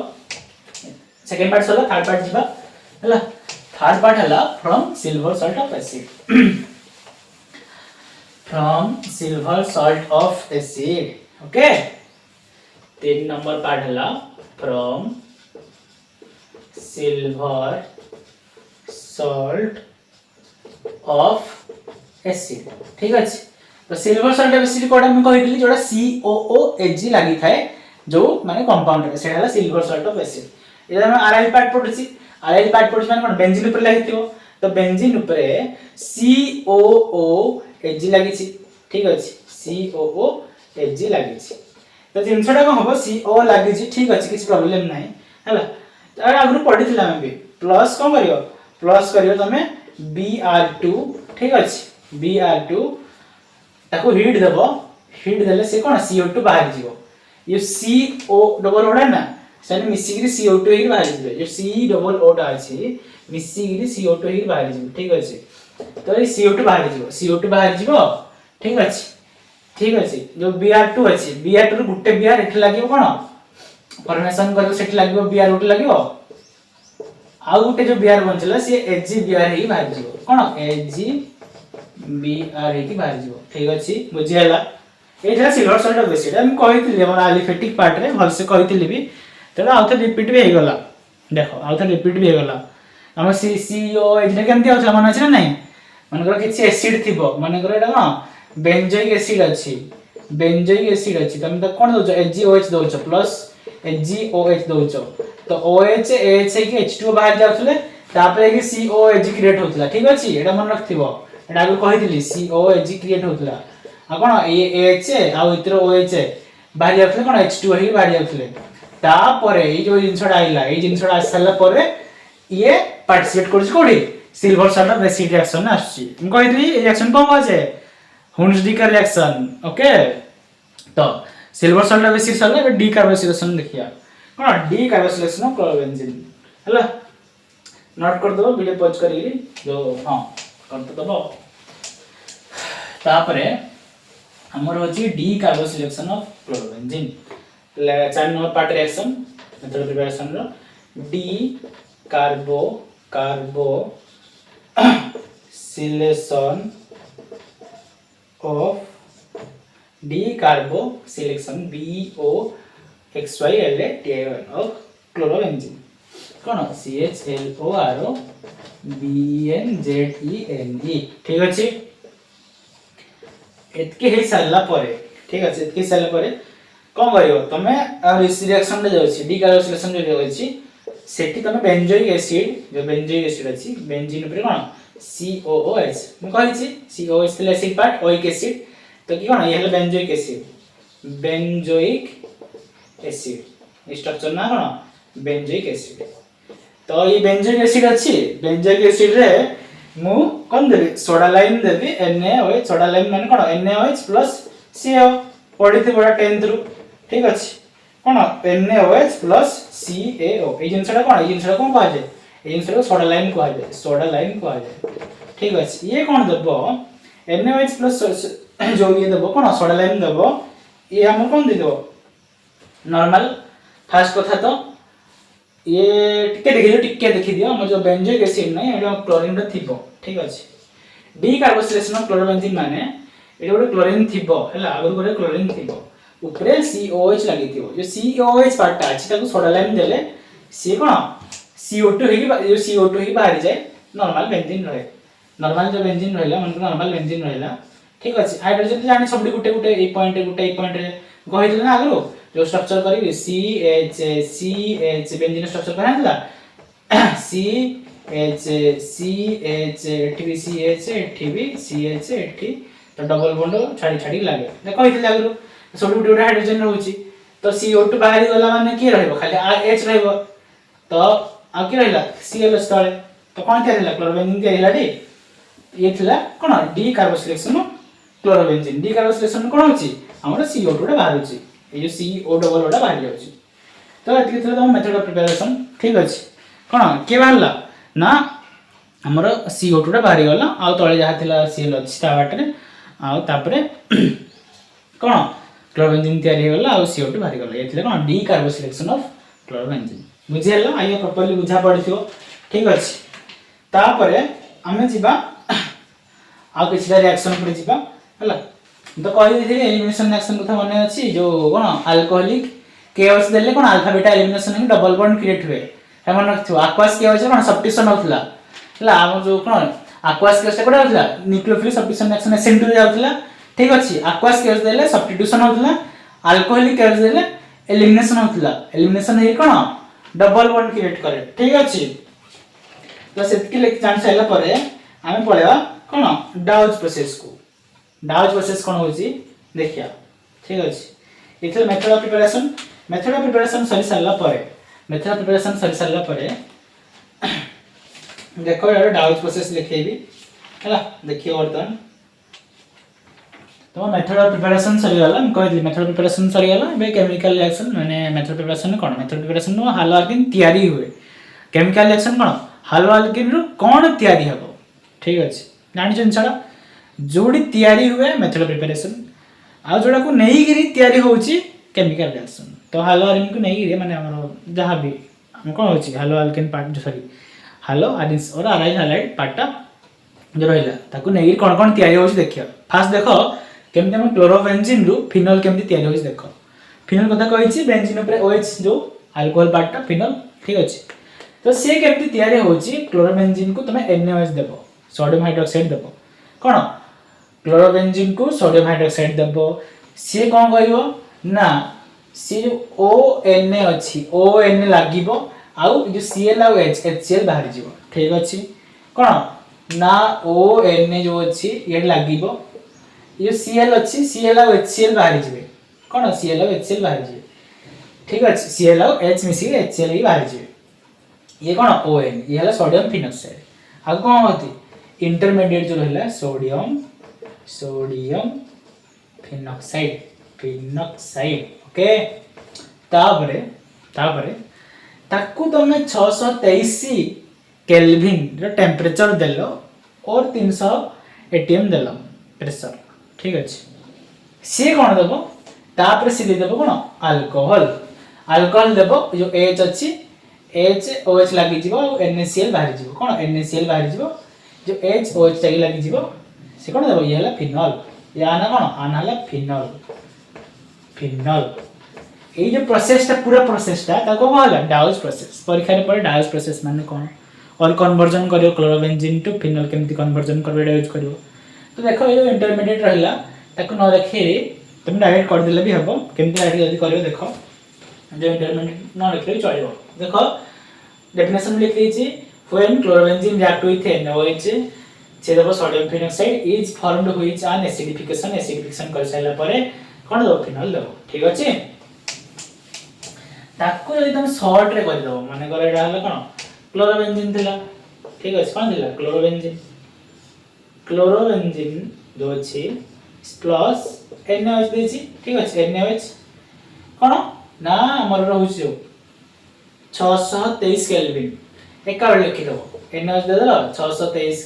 सेकंड पार्ट सला थर्ड पार्ट जिबा हला थर्ड पार्ट हला from silver salt of acid from silver salt of acid okay 3 number part हला from silver salt of acid ठीक अछि। तो सिल्वर सॉल्ट ऑफ एसिड कोडा हम कहितली जोडा COOH लागि थाए जो माने कंपाउंड रे सेडा सिल्वर सॉल्ट ऑफ एसिड। एदा हम आरएल पार्ट पढुछि, आरएल पार्ट पढुछि माने कोन बेंजीन ऊपर लागिथियो, तो बेंजीन ऊपर COOH लागिछि ठीक अछि, COOH लागिछि। तो जिनसडा को हबो CO लागिछि ठीक अछि, किछ प्रॉब्लम नाही हला। तार आगु पढिथिला हम भी प्लस कोन करियो, प्लस करियो तमे Br2 ठीक अछि, Br2 ताको हीट देबो, हीट देले से कोन CO2 बाहर जीवो, ये CO डबल ओडा ना सेने मिसिगिरी CO2 ही बाहर जीवो, ये C डबल ओडा अछि मिसिगिरी CO2 ही बाहर जीवो ठीक अछि। तो ये CO2 बाहर जीवो, CO2 बाहर जीवो ठीक अछि, ठीक अछि। जो Br2 अछि, Br2 रो गुटे Br एठी लागियो कोन फॉर्मेशन कर सेठी लागियो Br गुटे लागियो, आ गुटे जो Br बनचला से HgBr ही बाहर जीवो कोन HgBr ही बाहर जीवो ठीक अछि, बुझियाला। एटा सिल्वर सॉल्ट ऑफ एसिड हम कहितली हमर एलिफेटिक पार्ट रे भल से कहितली भी, तेला आउथे रिपीट भी हे गला, देखो आउथे रिपीट भी हे गला। हम COOH रे केमति होतला मन अछि ना नहीं, मनकर किछि एसिड थिबो, मनकर एटा कोन बेंजोइक एसिड अछि, बेंजोइक एसिड अछि, तमे त कोन दोछ HgOH दोछ प्लस HgOH दोछ, तो OH AH के H2O बाहर जाउथले तापरे कि COOH क्रिएट होतला ठीक अछि। एटा मन रखथिबो, एटा आगु कहितली COOH क्रिएट होतला आ कोन AH आ इतर OH बाहर जाउथले कोन H2O ही बाहर जाउथले। तापरे ए जो जिंसडा आइला, ए जिंसडा आसला परे ये पार्टिसिपेट करछ कोडी silver salt of acid reaction आछि। हम कहितली ए रिएक्शन कोन होछे हुंसडीकर रिएक्शन ओके। तो सिल्वर सॉल्ट ऑफ एसिड सल्ला डीकार्बोक्सिलेशन देखिया कोन डीकार्बोक्सिलेशन ऑफ क्लोरोबेंजीन हला, नोट कर दबो वीडियो पॉज करी जो हां कर दबो। तापरे हमर होची decarboxylation of chlorobenzene, 4 number part reaction method preparation रो decarboxylation of decarboxylation BOXYLATION of chlorobenzene कोन CHLORBNZENE ठीक अछि। एतके हे साला परे ठीक अछि, एतके साला परे कोन करियो तमे रिएक्शन रे जाउछि डीकार्बोक्सिलेशन रे जाउछि, सेठी तमे बेंजोइक एसिड जो बेंजोइक एसिड अछि बेंजीन ऊपर कोन COOH म कहिछि COOH तले एसिड पार्ट ओइक एसिड, तो कि कोन ये हला benzoic acid, benzoic acid structure ना कोन बेंजोइक एसिड। तो ये बेंजोइक एसिड अछि, बेंजोइक एसिड रे मु कोन देबी सोडा लाइम देबी NaOH, सोडा लाइम माने कोन NaOH प्लस CO पढिथे बडा 10th रु ठीक अछि कोन NaOH प्लस CaO। ए जिंसडा कोन ए जिंसडा कोन कहै छै, ए जिंसडा सोडा लाइम कहै छै, सोडा लाइम कहै छै ठीक अछि। ये कोन देबो NaOH प्लस जो ये देबो कोन सोडा लाइम देबो, ये हम कोन दे देबो नॉर्मल। फर्स्ट कथा तो ये टिके देखि दियो हम जो बेंजोइक एसिड नै एडो क्लोरीन रे थिबो ठीक अछि। डीकार्बोक्सिलेशन ऑफ क्लोरोबेंजीन माने एडो गोटे क्लोरीन थिबो हला, आगु गोटे क्लोरीन थिबो ऊपरे COOH लागि थिबो, जो COOH पार्ट अछि ताको सोडा लाइम देले सी कोन CO2 हे जो CO2 ही बाहर जाय, नॉर्मल बेंजीन रहे, नॉर्मल जो बेंजीन रहला मन नॉर्मल बेंजीन रहला ठीक अछि। हाइड्रोजन जानि सब गुटे गुटे ए पॉइंट कहितले ना आगु जो स्ट्रक्चर करी CH बेंजीन स्ट्रक्चर कराला CH एठी भी CH एठी भी CH एठी, तो डबल बॉन्ड छाडी छाडी लागे ने कहितले आगु सब गुटे गुटे हाइड्रोजन रहउची, तो CO2 बाहर गला माने की रहइबो खाली RH रहइबो, तो आ की रहला Cl तळे, तो कोन के रहला क्लोरोबेंजीन के रहला डी, ये थिला कोन डीकार्बोक्सिलेशन ऑफ क्लोरोबेंजीन। डीकार्बोक्सिलेशन कोन होची हमर CO2 टा बाहर होची, ए जो CO डबल ओटा बाहर जाउची। तो एतके थला हम मेथड ऑफ प्रिपरेशन ठीक अछि कोन के बाहरला ना हमर CO2 टा बाहर गला, आ तळे जहा थिला Cl अछि ता बाटरे, आ तापरे कोन क्लोरोबेंजीन तयार हे गला, आ CO2 बाहर गला, ये थिला कोन डीकार्बोक्सिलेशन ऑफ क्लोरोबेंजीन। बुझियला आइयो प्रॉपर्ली बुझा पड़थियो ठीक अछि। तापरे हमें जिबा आ किछटा रिएक्शन पर जिबा हला, तो कहि दिथि एलिमिनेशन रिएक्शन कथा मने अछि जो कोन अल्कोहलिक KOH देले कोन अल्फा बीटा एलिमिनेशन में डबल बॉन्ड क्रिएट हुए, एमन रखियो aqueous के होचे कोन सब्स्टिट्यूशन होतला हला हम जो कोन aqueous केस कोडा होतला न्यूक्लियोफिलिक सब्स्टिट्यूशन रिएक्शन SN2 रे जाउतला ठीक अछि aqueous केस देले सब्स्टिट्यूशन होतला अल्कोहलिक केस देले एलिमिनेशन होतला एलिमिनेशन हे कोन डबल बॉन्ड क्रिएट करे ठीक अछि तो सेतकी लेक जान साइला परे आमे पळेवा कोन डाउज प्रोसेस को डाउज प्रोसेस कोन होची देखिया ठीक अछि इथे मेथड ऑफ प्रिपरेशन सरी सारला परे मेथड ऑफ प्रिपरेशन सरी सारला परे देखो यार डाउज प्रोसेस लिखेबी हला देखियो वर्तन तो मेथड ऑफ प्रिपरेशन सरी गला हम कहली मेथड ऑफ प्रिपरेशन सरी गला बे केमिकल रिएक्शन माने मेथड प्रिपरेशन कोन मेथड प्रिपरेशन नो हालो अल्किन तयारी हुए केमिकल रिएक्शन कोन हालो अल्किन रो कोन तयारी हबो ठीक अछि जानि छन छडा जोडी तयारी हुए मेथड प्रिपरेशन आ जोडा को नेई गिरी तयारी होउची केमिकल रिएक्शन तो हालो अल्किन को नेई गिरी माने हमरो जहां भी हम कोन होउची हालो अल्किन पार्ट जो सॉरी हालो अडिस और अराइल हाइलाइट पार्टटा जो रहिला ताको नेई कोन कोन तयारी होउची देखियो फास्ट देखो केमते हम क्लोरोबेंजीन रु फिनोल केमते तयारी होइछ देखो फिनोल कथा कहिछि बेंजीन ऊपर OH जो अल्कोहल पार्टटा फिनोल ठीक अछि तो से केमते तयारी होइछि क्लोरोबेंजीन को तमे NaOH देबो सोडियम हाइड्रोक्साइड देबो कोन क्लोरोबेंजीन को सोडियम हाइड्रोक्साइड देबो से कोन करिवो ना से जो ONA अछि ONA लागिवो आउ जो Cl आ HCl बाहर जीवो ठीक अछि कोन ना ONA जो अछि ये लागिवो ये Cl अच्छी Cl और HCl बाहर जीवे कोन Cl और HCl बाहर जीवे ठीक अछि Cl और H मिसी HCl ही बाहर जीवे ये कोन ON ये हला सोडियम फिनॉक्साइड आ कोन होती इंटरमीडिएट जो रहला सोडियम फिनॉक्साइड ओके तापरे ताकू तमे 623 केल्विन रो टेंपरेचर देलो और 300 atm देलो प्रेशर ठीक अछि से कोन देबो तापर से दे देबो कोन अल्कोहल देबो जो H अछि H OH लागि जीवो NaCl बाहर जीवो कोन NaCl बाहर जीवो जो H OH लागि लागि जीवो से कोन देबो ये हला फिनोल या ना कोन आना हला फिनोल ए जो प्रोसेसटा पूरा प्रोसेसटा ताको कहला डाउज प्रोसेस परीक्षा रे परे डाउज प्रोसेस माने कोन और कन्वर्जन करियो क्लोरोबेंजीन टू फिनोल केमति कन्वर्जन करबे यूज करियो तो देखो ये इंटरमीडिएट रहिला ताको न देखि तुम डायरेक्ट कर देले भी हबो केमति डायरेक्ट जल्दी करियो देखो जो इंटरमीडिएट न लिखले चलिबो देखो डेफिनेशन लिख लीजिए when chlorobenzene react with NaOH छेदबो sodium phenoxide is formed which on acidification कर साइला परे कोन दो फिनोल दो ठीक अछि ताको जदि तुम शॉर्ट रे कर दो माने करे एडा हला कोन क्लोरोबेंजीन थिला ठीक अछि कोन थिला क्लोरोबेंजीन जो अछि प्लस NaOH देछि ठीक अछि NaOH कोन ना हमर रहउ छै 623 केल्विन एका बेर लिखि दो NaOH दे दलो 623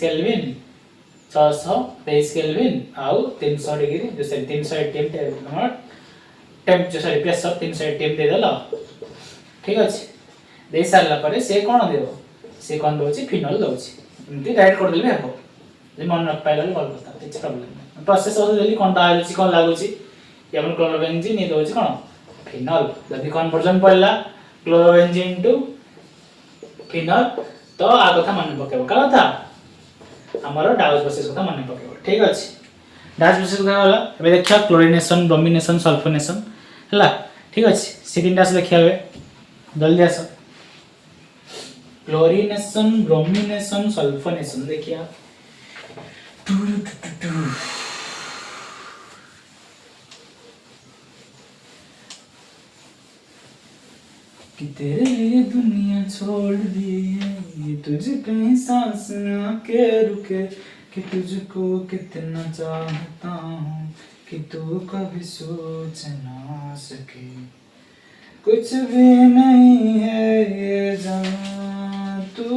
केल्विन आउ 300 डिग्री जो 300 atm हमर टेम्प जो सॉरी प्रेशर 300 atm दे दलो ठीक अछि दे सारला परे से कोन देबो से कोन दोछि फिनोल दोछि इनती डायरेक्ट कर देले हबो जे मन न पाइला कॉल करता किछ प्रॉब्लम प्रोसेस हो जल्दी कोन बाहरछि कोन लागुछि यमन क्लोरोबेंजीन ये दोछि कोन फिनोल जदि कन्वर्जन पड़ला क्लोरोबेंजीन टू फिनोल तो आ कथा मन पकेबो का कथा हमरो डाउज प्रोसेस कथा मन पकेबो ठीक अछि डाउज प्रोसेस का होला एबे देखिया क्लोरिनेशन ब्रोमिनेशन सल्फोनेशन हला ठीक अछि सेकंड डास देखिया बे जल्दी आसो क्लोरिनेशन ब्रोमिनेशन सल्फोनेशन देखिया कि तेरे लिए दुनिया छोड़ दी है तुझे कहीं सांस ना के रुके कि तुझको कितना चाहता हूँ कि तू कभी सोच ना सके कुछ भी नहीं है ये जहाँ तू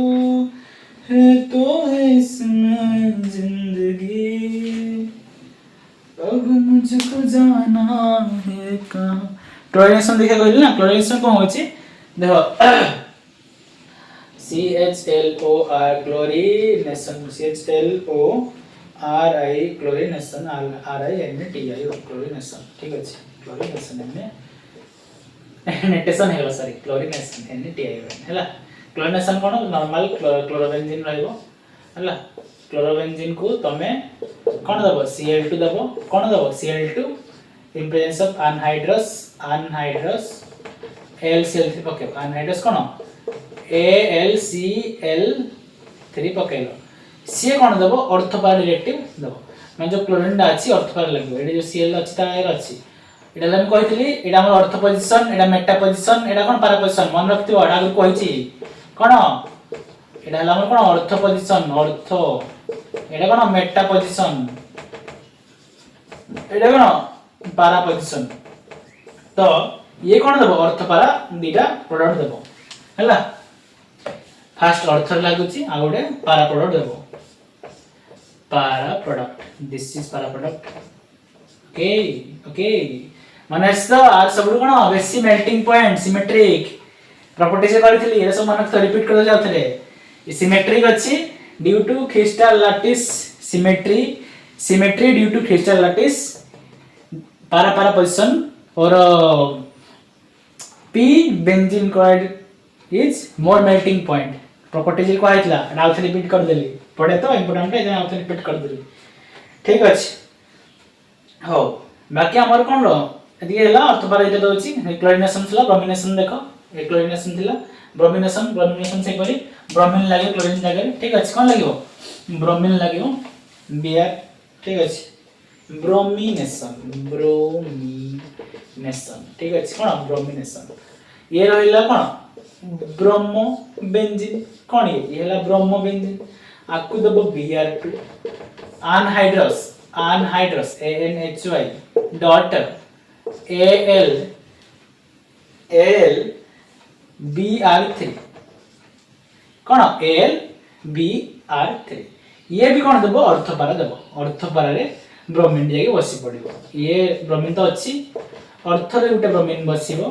है तो है इसमें जिंदगी अब मुझको जाना है कहाँ क्लोरिनेशन देखा कहली ना क्लोरिनेशन कौन होची देखो CHLOR chlorination CHLORI chlorination RINATI chlorination ठीक अछि क्लोरिनेशन ने नेटेशन हेला सॉरी क्लोरिनेशन NATI हेला क्लोरिनेशन कोन नॉर्मल क्लोरोबेंजीन रहइबो हला क्लोरोबेंजीन को तमे कोन दबो Cl2 दबो कोन दबो Cl2 in presence of anhydrous AlCl3 पके anhydrous कोन AlCl3 पकेलो सी कोन दबो ऑर्थोपार रिएक्टिव दबो मैं जो क्लोरीन डा अछि ऑर्थोपार लागो एडी जो Cl अछि तार अछि एडा हम कहितली एडा हमर ऑर्थो पोजीशन एडा मेटा पोजीशन एडा कोन पारा पोजीशन मन रखतिबो एडा को कहिची कोन एडा हला हमर कोन ऑर्थो पोजीशन ऑर्थो एडा कोन मेटा पोजीशन एडा कोन पारा पोजीशन तो ये कोन देबो ऑर्थो पारा दीटा प्रोडक्ट देबो हला फर्स्ट ऑर्थो लागुची आ गोटे पारा प्रोडक्ट देबो para product this is para product okay okay मानेस तो आर सब कोन बेसी मेल्टिंग पॉइंट सिमेट्रिक प्रॉपर्टीज करथिली ए सब मानक रिपीट कर जाथले ई सिमेट्रिक अछि due to crystal lattice symmetry due to crystal lattice para para position और p benzene chloride is more melting point properties को आइतला डाउट रिपीट कर देली पड़े तो इंपोर्टेंट है डाउट रिपीट कर देली ठीक अछि हो बाकी हमर कोन रो एदी हला ऑर्थोपार इते दोची क्लोरिनेशन थिला ब्रोमिनेशन देखो ए क्लोरिनेशन थिला ब्रोमिनेशन से करी ब्रोमिन लागे क्लोरीन लागे ठीक अछि कोन लागिवो ब्रोमिन लागिवो Br ठीक अछि ब्रोमिनेशन ठीक अछि कोन ब्रोमिनेशन ये रहिला कोन ब्रोमो बेंजीन कोन ये हला ब्रोमो बेंजीन आकु दबो Br2 anhydrous ANHY dot Br3 कोन Br3 ये भी कोन देबो ऑर्थोपारा रे ब्रोमीन जाके बसी पड़िबो ये ब्रोमीन तो अछि ऑर्थो रे गुटे ब्रोमीन बसिबो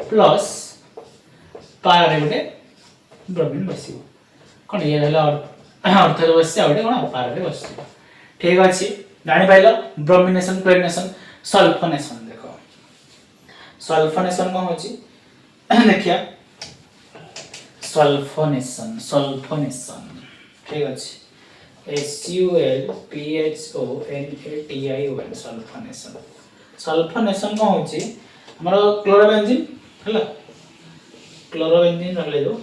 प्लस पारा रे गुटे ब्रोमीन बसिबो कोन ये हला ऑर्थो रे बसि आउटे कोन पारा रे बसिबो ठीक अछि जानि पाइलो ब्रोमिनेशन क्लोरिनेशन सल्फोनेशन देखो सल्फोनेशन कोन होची देखिया सल्फोनेशन ठीक अछि SULPHONATION सल्फोनेशन कोन होची हमर क्लोरोबेंजीन हला क्लोरोबेंजीन रखले दो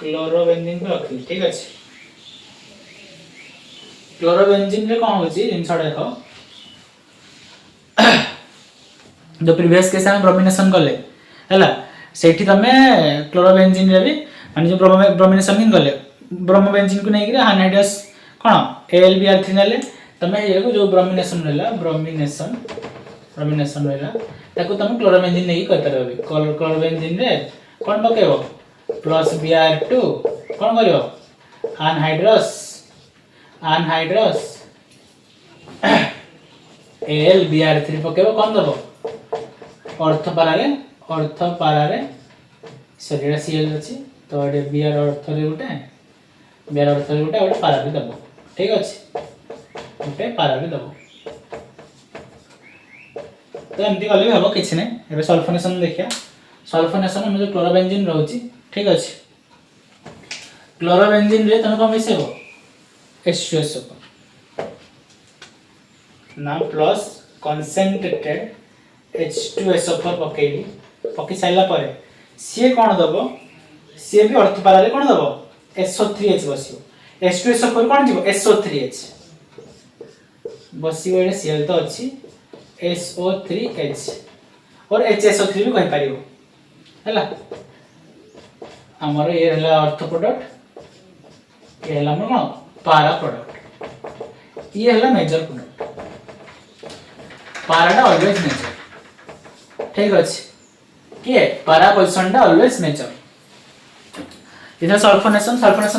क्लोरोबेंजीन को रखली ठीक अछि क्लोरोबेंजीन रे कोन होची इनसा देखो जो प्रीवियस केस हम ब्रोमिनेशन करले हला सेठी तमे क्लोरोबेंजीन रे भी माने जो ब्रोमिनेशन किन करले ब्रोमोबेंजीन को नै कि हाइड्रस कोन AlBr3 नेले तमे ये को जो ब्रोमिनेशन रहला ब्रोमिनेशन रहला ताको तमे क्लोरोबेंजीन नै कर परबे क्लोरोबेंजीन रे कोन पकेबो प्लस Br2 कोन करियो anhydrous AlBr3 पकेबो कोन दबो ऑर्थोपारा रे सरीरा Cl अछि तो एडे Br ऑर्थो रे गुटे ओटे पारा रे दबो ठीक अछि ओटे पारा रे दबो तो एमती कले हबो किछ नै एबे सल्फोनेशन देखिया सल्फोनेशन में जो क्लोरोबेंजीन रहउची ठीक अछि क्लोरोबेंजीन रे तने कोन मिसेबो H2SO4 ना प्लस कंसंट्रेटेड H2SO4 पके साइला परे सी कोन दबो सी भी ऑर्थोपारा रे कोन दबो SO3H बसियो H2SO4 कोन जीवो SO3H बसियो एडे Cl तो अछि SO3H और HSO3 भी कहि पारियो हला हमर ये हला ऑर्थो प्रोडक्ट ये हला हमर कोन पारा प्रोडक्ट ये हला मेजर प्रोडक्ट पाराटा ऑलवेज मेजर ठीक अछि के पारा पोजीशनटा ऑलवेज मेजर इधर सल्फोनेशन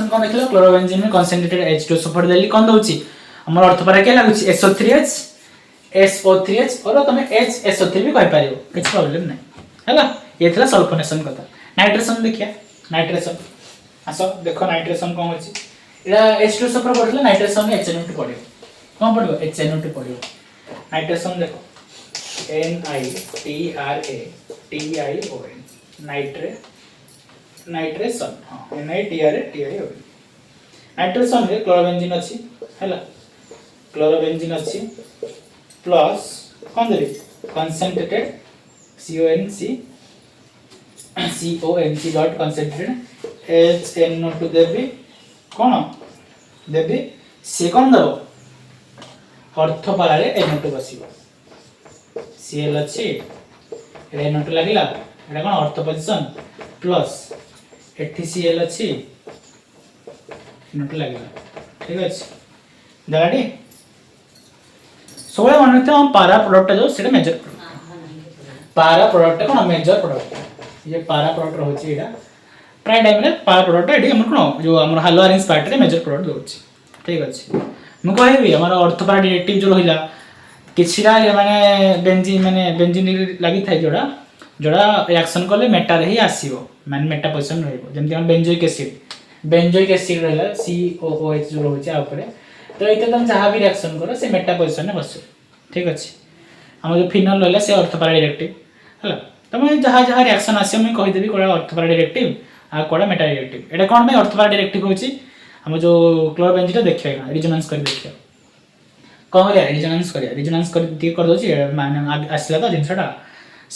कोन देखलो क्लोरोबेंजीन में कंसंट्रेटेड H2SO4 देली कोन दउची हमर ऑर्थोपारा के लागुची SO3H और तमे HSO3 भी कहि पारियो किछ प्रॉब्लम नै हला ये थला सल्फोनेशन कथा नाइट्रेशन देखिया नाइट्रेशन आसो देखो नाइट्रेशन कोन होची एला H2SO4 पडले नाइट्रेशन में HNO2 पडियो कोन पडियो HNO2 पडियो नाइट्रेशन देखो NITRATION नाइट्रेशन हां NITRATI हो नाइट्रेशन रे क्लोरोबेंजीन अछि हैला क्लोरोबेंजीन अछि प्लस कोन देबी concentrated CONC dot concentrated HNO2 देबी कोन देबी से कोन दबो अर्थ पारारे NO2 बसिबो Cl अछि NO2 लागिला एटा कोन अर्थ पोजीशन प्लस एठी Cl अछि NO2 लागिला ठीक अछि दाडी सोळे मनते हम पारा प्रोडक्ट जो सेटा मेजर पारा प्रोडक्ट कोन मेजर प्रोडक्ट ये पारा प्रोडक्ट रहउची एटा प्राय टाइम रे पारा प्रोडक्ट एडी हमर कोन जो हमर हालो अरेंज पार्ट रे मेजर प्रोडक्ट दोछि ठीक अछि मु कहबी हमर अर्थ पारा डायरेक्टिव जो रहिला किछिरा माने बेंजीन लागि थाइ जोडा रिएक्शन करले मेटा रे ही आसीबो माने मेटा पोजीशन रहइबो जेमति हम बेंजोइक एसिड रहला COOH जो रहउची आ ऊपर तो एते तुम जहां भी रिएक्शन करो से मेटा पोजीशन में बसो ठीक अछि हम जो फिनल रहला से अर्थ पारा डायरेक्टिव हला तमे जहां रिएक्शन आसी हम कहि देबी कोडा अर्थ पारा डायरेक्टिव आ कोडा मेटा डायरेक्टिव एटा कोन में अर्थ पारा डायरेक्टिव होची हम जो क्लोरोबेंजीन देखिया रेजोनेंस कर देखिया कौन करिया रेजोनेंस कर दी कर दोची माने आसला तो जिनसटा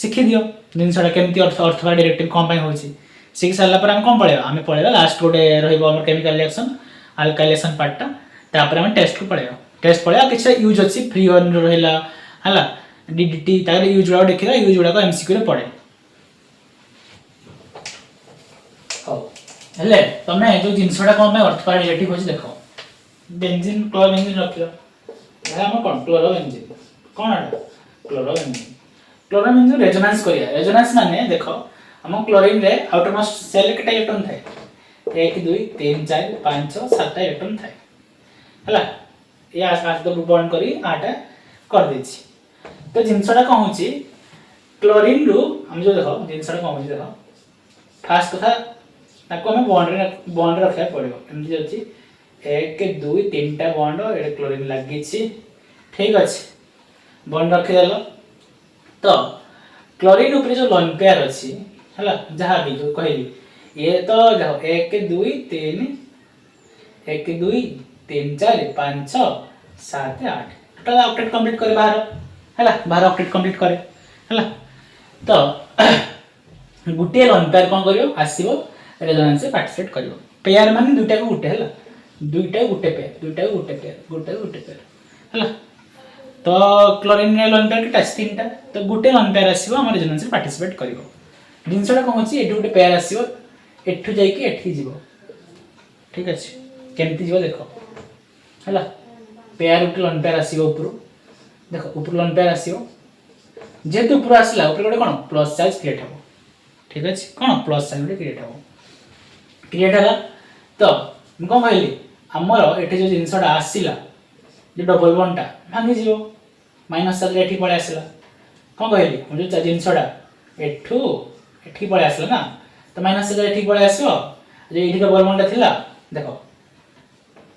सिखि दियो जिनसटा केमती अर्थ पारा डायरेक्टिव कोन पय होची सिख साला पर हम कोन पळेबा हम पळेबा लास्ट गोटे रहइबो हमर केमिकल रिएक्शन अल्काइलेशन पार्ट तापर हम टेस्ट को पळेबा टेस्ट पळेबा किछ यूज अछि फ्री वन रहला हला DDT तार यूज वाला देखिरा यूज वाला को MCQ रे पड़े हो हेले तमे जो जिनसटा कोन में अर्थ पारा डायरेक्टिव होची देखो बेंजीन क्लोरोबेंजीन रखियो हम कोन क्लोरोबेंजीन कोन आडा क्लोरोबेंजीन रेजोनेंस माने देखो हम क्लोरीन रे आउटरमोस्ट सेल केटा इलेक्ट्रॉन थाए 1 2 3 4 5 6 7 इलेक्ट्रॉन थाए हला ये आस तो बॉन्ड करी आटा कर देछि तो जिनसटा कोन होची क्लोरीन रु हम जो देखो जिनसटा कोन होची देखो फास्ट कथा ताको हम बॉन्ड रखया पड़िबो एमति जछि 1 2 3 टा बॉन्ड ए क्लोरीन लागि छि ठीक अछि बॉन्ड रखि देलो तो क्लोरीन ऊपर जो लोन पेयर अछि हला जहां भी जो कहली ये तो देखो 1 2 3 1 2 3 4 5 6 7 8 टोटल ऑक्टेट कंप्लीट करे बाहर हला बाहर ऑक्टेट कंप्लीट करे हला तो गुटे लोन पेयर कोन करियो आसीबो रेजोनेंस से पार्टिसिपेट करियो पेयर माने दुटा को गुटे हला दुटा गुटे पेयर हला तो क्लोरीन रे लोन पेयर के तीनटा तो गुटे लोन पेयर आसीबो हम रेजोनेंस से पार्टिसिपेट करियो जिनसटा कोन होची एटु गुटे पेयर आसीबो एठु जाई कि एठी जीवो ठीक अछि केमति जीवो देखो हला पेयर गुटे लोन पेयर आसीबो ऊपर देखो ऊपर लोन पेयर आसीबो जेतु ऊपर आसला ऊपर गुटे कोन प्लस चार्ज क्रिएट हो ठीक अछि कोन प्लस चार्ज गुटे क्रिएट हला तो म कोन कहली हमर एठी जो जिनसटा आसीला जे डबल बॉन्ड टा भांगी जीवो माइनस चार्ज एठी पळे आसला कोन कहली हम जो जिनसटा एठू एठी पळे आसला ना तो माइनस चार्ज एठी पळे आसो जे एठी डबल बॉन्ड थिला देखो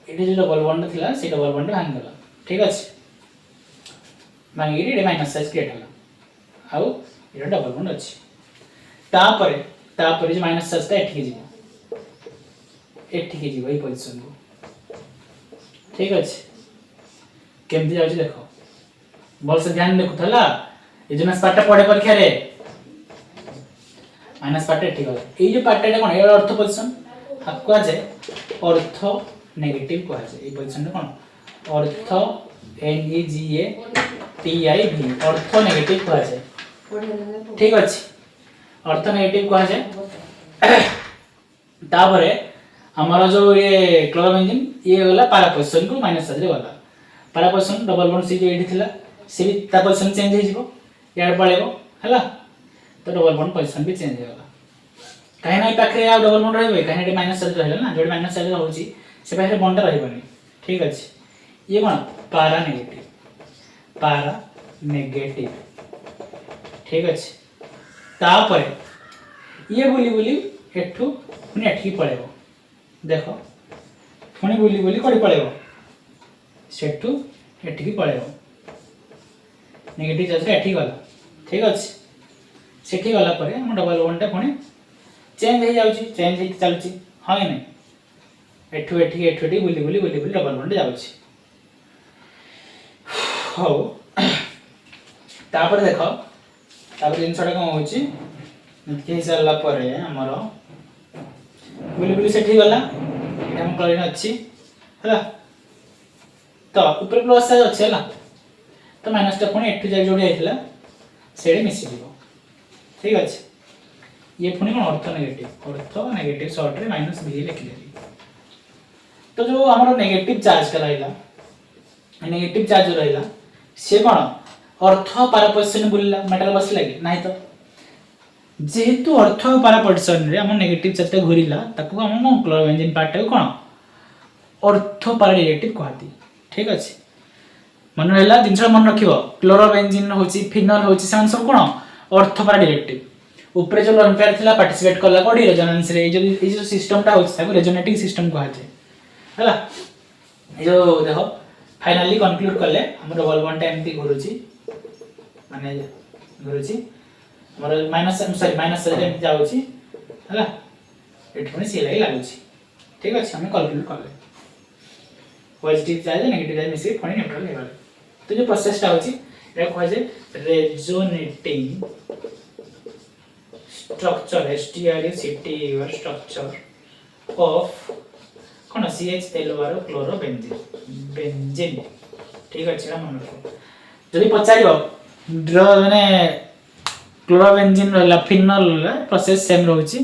एठी जो डबल बॉन्ड थिला से डबल बॉन्ड भांगी गला ठीक अछि भांगी रे माइनस चार्ज क्रिएट हला आउ एटा डबल बॉन्ड अछि तापरे जे माइनस चार्ज ता एठी के जीवो ए पोजीशन को ठीक अछि केमति जाउची देखो बोल से ध्यान देखु थला ए जो पार्ट पड़े परीक्षा रे माइनस पार्ट ठीक है ए जो पार्ट कोन ए अर्थ पोजीशन आपको आ जाए अर्थ नेगेटिव को आ जाए ए पोजीशन कोन अर्थ NEGATIV अर्थ नेगेटिव को आ जाए ठीक अछि अर्थ नेगेटिव को आ जाए तापरे हमारा जो ये क्लोरोबेंजीन ये वाला पारा पोजीशन को माइनस चार्ज रे वाला पारा पोजीशन डबल बॉन्ड सी जो एडी थिला से भी ता पोजीशन चेंज हे जिवो यार पळेबो हला तो डबल बॉन्ड पोजीशन भी चेंज होला काहे नै पाखरे आ डबल बॉन्ड रहबे काहे नै माइनस चार्ज रहला ना जो माइनस चार्ज होची से पाखरे बॉन्ड रहबनी ठीक अछि ये कोन पारा नेगेटिव ठीक अछि तापर ये बोली एठू पुनी एठी पळेबो देखो पुनी बोली कोडी पळेबो सेठू एठी की पळेबो नेगेटिव चार्ज एठी गला ठीक अछि सेठी गला परे हम डबल बॉन्ड टा पुनी चेंज हो जाउची चेंज हो चलुची हां कि नहीं एठू एठी एठू एठी बुली बुली बुली बुली डबल बॉन्ड जाउची हो तापर देखो तापर जिनसटा कौन होची के सरला परे हमर बुली बुली सेठी गला एटा हम क्लोरीन अछि हला तो ऊपर प्लस साइज अछि हला तो माइनस टा पुणी एठू जाय जोडी आइतला सेडे मिसी दिबो ठीक अछि ये पुणी कोन अर्थ नेगेटिव शॉर्ट रे माइनस भी लिख देली तो जो हमर नेगेटिव चार्ज कराइला नेगेटिव चार्ज जो रहिला से कोन अर्थ पारा पोजीशन बुलला मेटल बसला कि नाही तो जेहेतु अर्थ पारा पोजीशन रे हम नेगेटिव चार्ज घुरिला ताको हम क्लोरो बेंजीन पार्ट कोन अर्थ पारा नेगेटिव कहती ठीक अछि मन रहला जिनस मन रखिबो क्लोरो बेंजीन होची फिनोल होची सन सब कोन अर्थ पारा डायरेक्टिव ऊपर जो लोन पेयर थिला पार्टिसिपेट करला कोडी रेजोनेंस रे ए जो सिस्टम टा होची ताको रेजोनेटिंग सिस्टम कहते हला ए जो देखो फाइनली कंक्लूड करले हमर डबल बॉन्ड टा एमती घुरुची माने घुरुची हमर माइनस सॉरी माइनस से एमती जाउची हला एठने सी लागि लागुची ठीक अछि हम कंक्लूड करले पॉजिटिव चार्ज नेगेटिव चार्ज मिसी फणी न्यूट्रल लेवल तो जो प्रोसेस टा होची एटा कहै जे resonating structure STRCT structure of कोन CHLO क्लोरो बेंजीन ठीक अछि ना मन रखो जदी पचारियो ड्र माने क्लोरो बेंजीन रहला फिनोल प्रोसेस सेम रहउची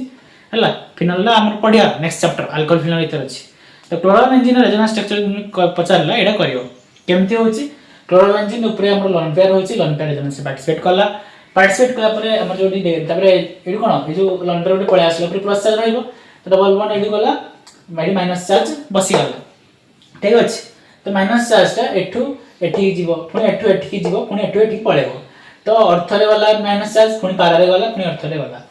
हला फिनोल ला हमर पढिया नेक्स्ट चैप्टर अल्कोहल फिनोल इतर अछि तो क्लोरो बेंजीन रेजोनेंस स्ट्रक्चर पचारला एडा करियो केमती होची क्लोरो बेंजीन ऊपर हमर लोन पेयर होची लोन पेयर रेजोनेंस से पार्टिसिपेट कला परे हमर जोडी तापरे एडु कोन ए जो लोन पेयर उठे पळे आसला पर प्लस चार्ज रहइबो तो डबल बॉन्ड एडु गला माइडी माइनस चार्ज बसी गला ठीक अछि तो माइनस चार्ज ता एठू एठी जीवो पुनी एठू एठी जीवो पुनी एठू एठी पळेबो तो अर्थ रे वाला माइनस चार्ज पुनी पारा रे वाला पुनी अर्थ रे वाला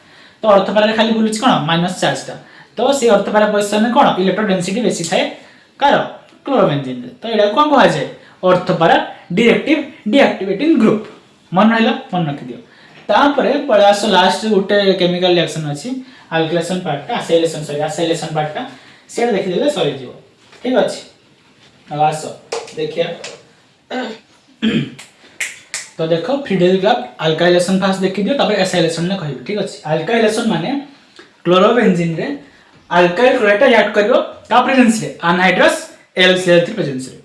तो अर्थ पारा रे खाली बुलुच कोन माइनस चार्ज ता तो से अर्थ पारा पोजीशन में कोन इलेक्ट्रो डेंसिटी बेसी थाए कार क्लोरो बेंजीन तो एडा कोन कहा जाय अर्थ पारा डायरेक्टिव डीएक्टिवेटिंग ग्रुप मन रहला मन रख दियो तापरे पळास लास्ट गुटे केमिकल रिएक्शन अछि अल्किलेशन पार्ट एसाइलेशन पार्ट ता सेड देखि देले सरी जीवो ठीक अछि अब आसो देखिया तो देखो फ्रीडेल क्राफ्ट अल्काइलेशन फास्ट देखि दियो तबे एसाइलेशन ने कहिबो ठीक अछि अल्काइलेशन माने क्लोरो बेंजीन रे अल्काइल क्लोराइड ऐड करियो ता प्रेजेंस रे अनहाइड्रस LCl3 प्रेजेंस रे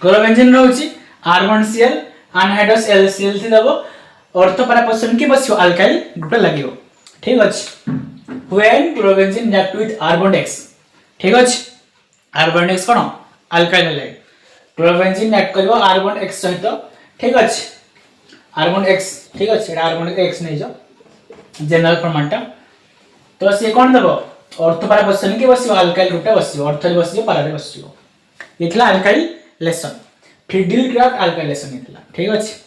क्लोरो बेंजीन रहउची R1Cl अनहाइड्रस LCl3 दबो ऑर्थो पारा पोजीशन के बसियो अल्काइल ग्रुप लागियो ठीक अछि when chlorobenzene react with R bond X ठीक अछि R bond X कोन alkyl halide chlorobenzene react करियो R bond X सहित ठीक अछि R bond X ठीक अछि R bond X नै जो जनरल फॉर्मेट तो से कोन दबो ऑर्थो पारा पोजीशन के बसियो अल्काइल ग्रुप बसियो ऑर्थो रे बसियो पारा रे बसियो इतला alkyl lesson Friedel craft alkylation इतला ठीक अछि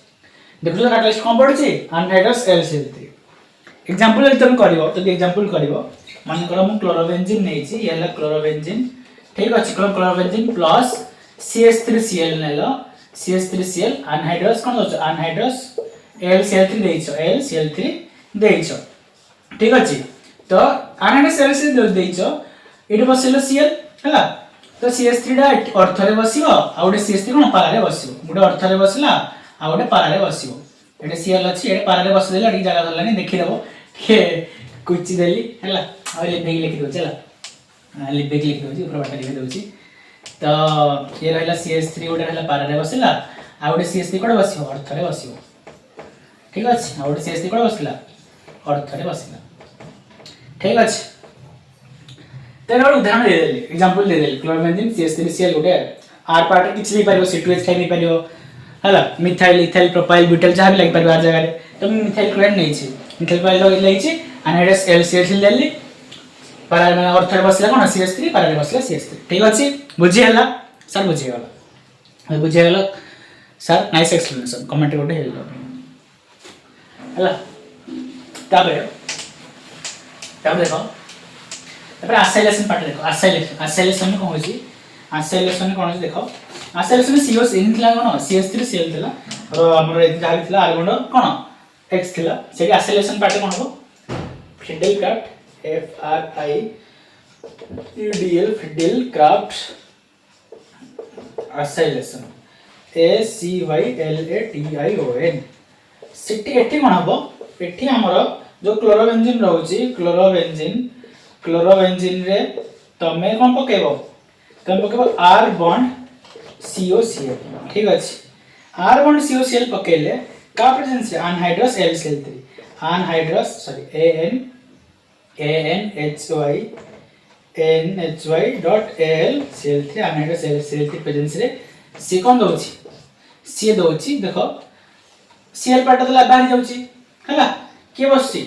देखलो कैटलिस्ट कोन पड़छि अनहाइड्रस LCl3 एग्जांपल यदि तुम करिवो तो एग्जांपल करिवो मान करो हम क्लोरो बेंजीन नेछि येला क्लोरो बेंजीन ठीक अछि क्लोरो बेंजीन प्लस CH3Cl नेलो CH3Cl अनहाइड्रस कोन होछ अनहाइड्रस LCl3 देइछो ठीक अछि तो अनहाइड्रस LCl देइछो एटो बसिलो Cl हला तो CH3 डा अर्थ रे बसियो आ ओडे CH3 कोन पारा रे बसियो गुडे अर्थ रे बसिला आ ओडे पारा रे बसियो एडे Cl अछि एडे पारा रे बस देला एडी जगह धरलानी देखि देबो के कुची देली हला और लिख लिख दो चला लिख दो जी ऊपर बाटा लिख दो जी तो ये रहला CH3 ओडे रहला पारा रे बसिला आ ओडे CH3 कोड बसियो अर्थ रे बसियो ठीक अछि आ ओडे CH3 कोड बसिला अर्थ रे बसिला ठीक अछि तेरे उदाहरण दे देली एग्जांपल दे देली क्लोरो बेंजीन CH3Cl ओडे R पार्ट किछ नहीं पारियो C2H खाइ नहीं पारियो हला मिथाइल इथाइल प्रोपाइल ब्यूटाइल जहां भी लाग पारियो आर जगह रे तो मिथाइल क्लोराइड नहीं छी मिथाइल क्लोराइड लइछि अनहाइड्रस LCl3 लेली पारा में अर्थ रे बसला कोन CH3 पारा रे बसला CH3 ठीक अछि बुझि हला सर बुझि हला सर नाइस एक्सप्लेनेशन कमेंट कोटे हेलो हला ताबे देखो तापर एसाइलेशन पार्ट देखो एसाइलेशन में कोन होछि एसाइलेशन में कोन होछि देखो एसाइलेशन CO इन थिला कोन CH3Cl थिला और हमर जहा भी थिला R बॉन्ड कोन X थिला सेठी एसाइलेशन पार्ट कोन हो Friedel craft FRIEDL Friedel craft acylation ACYLATION सिटी एठी कोन हबो एठी हमर जो क्लोरोबेंजीन रहउची क्लोरोबेंजीन रे तमे कोन पकेबो तमे पकेबो R बॉन्ड COCl ठीक अछि R बॉन्ड COCl पकेले का प्रेजेंस है anhydrous LCl3 anhydrous sorry ANHY.AlCl3 anhydrous LCl3 presence रे सी कोन दोछि सी दोछि देखो Cl पार्ट तो बाहर जाउछि हला के बसछि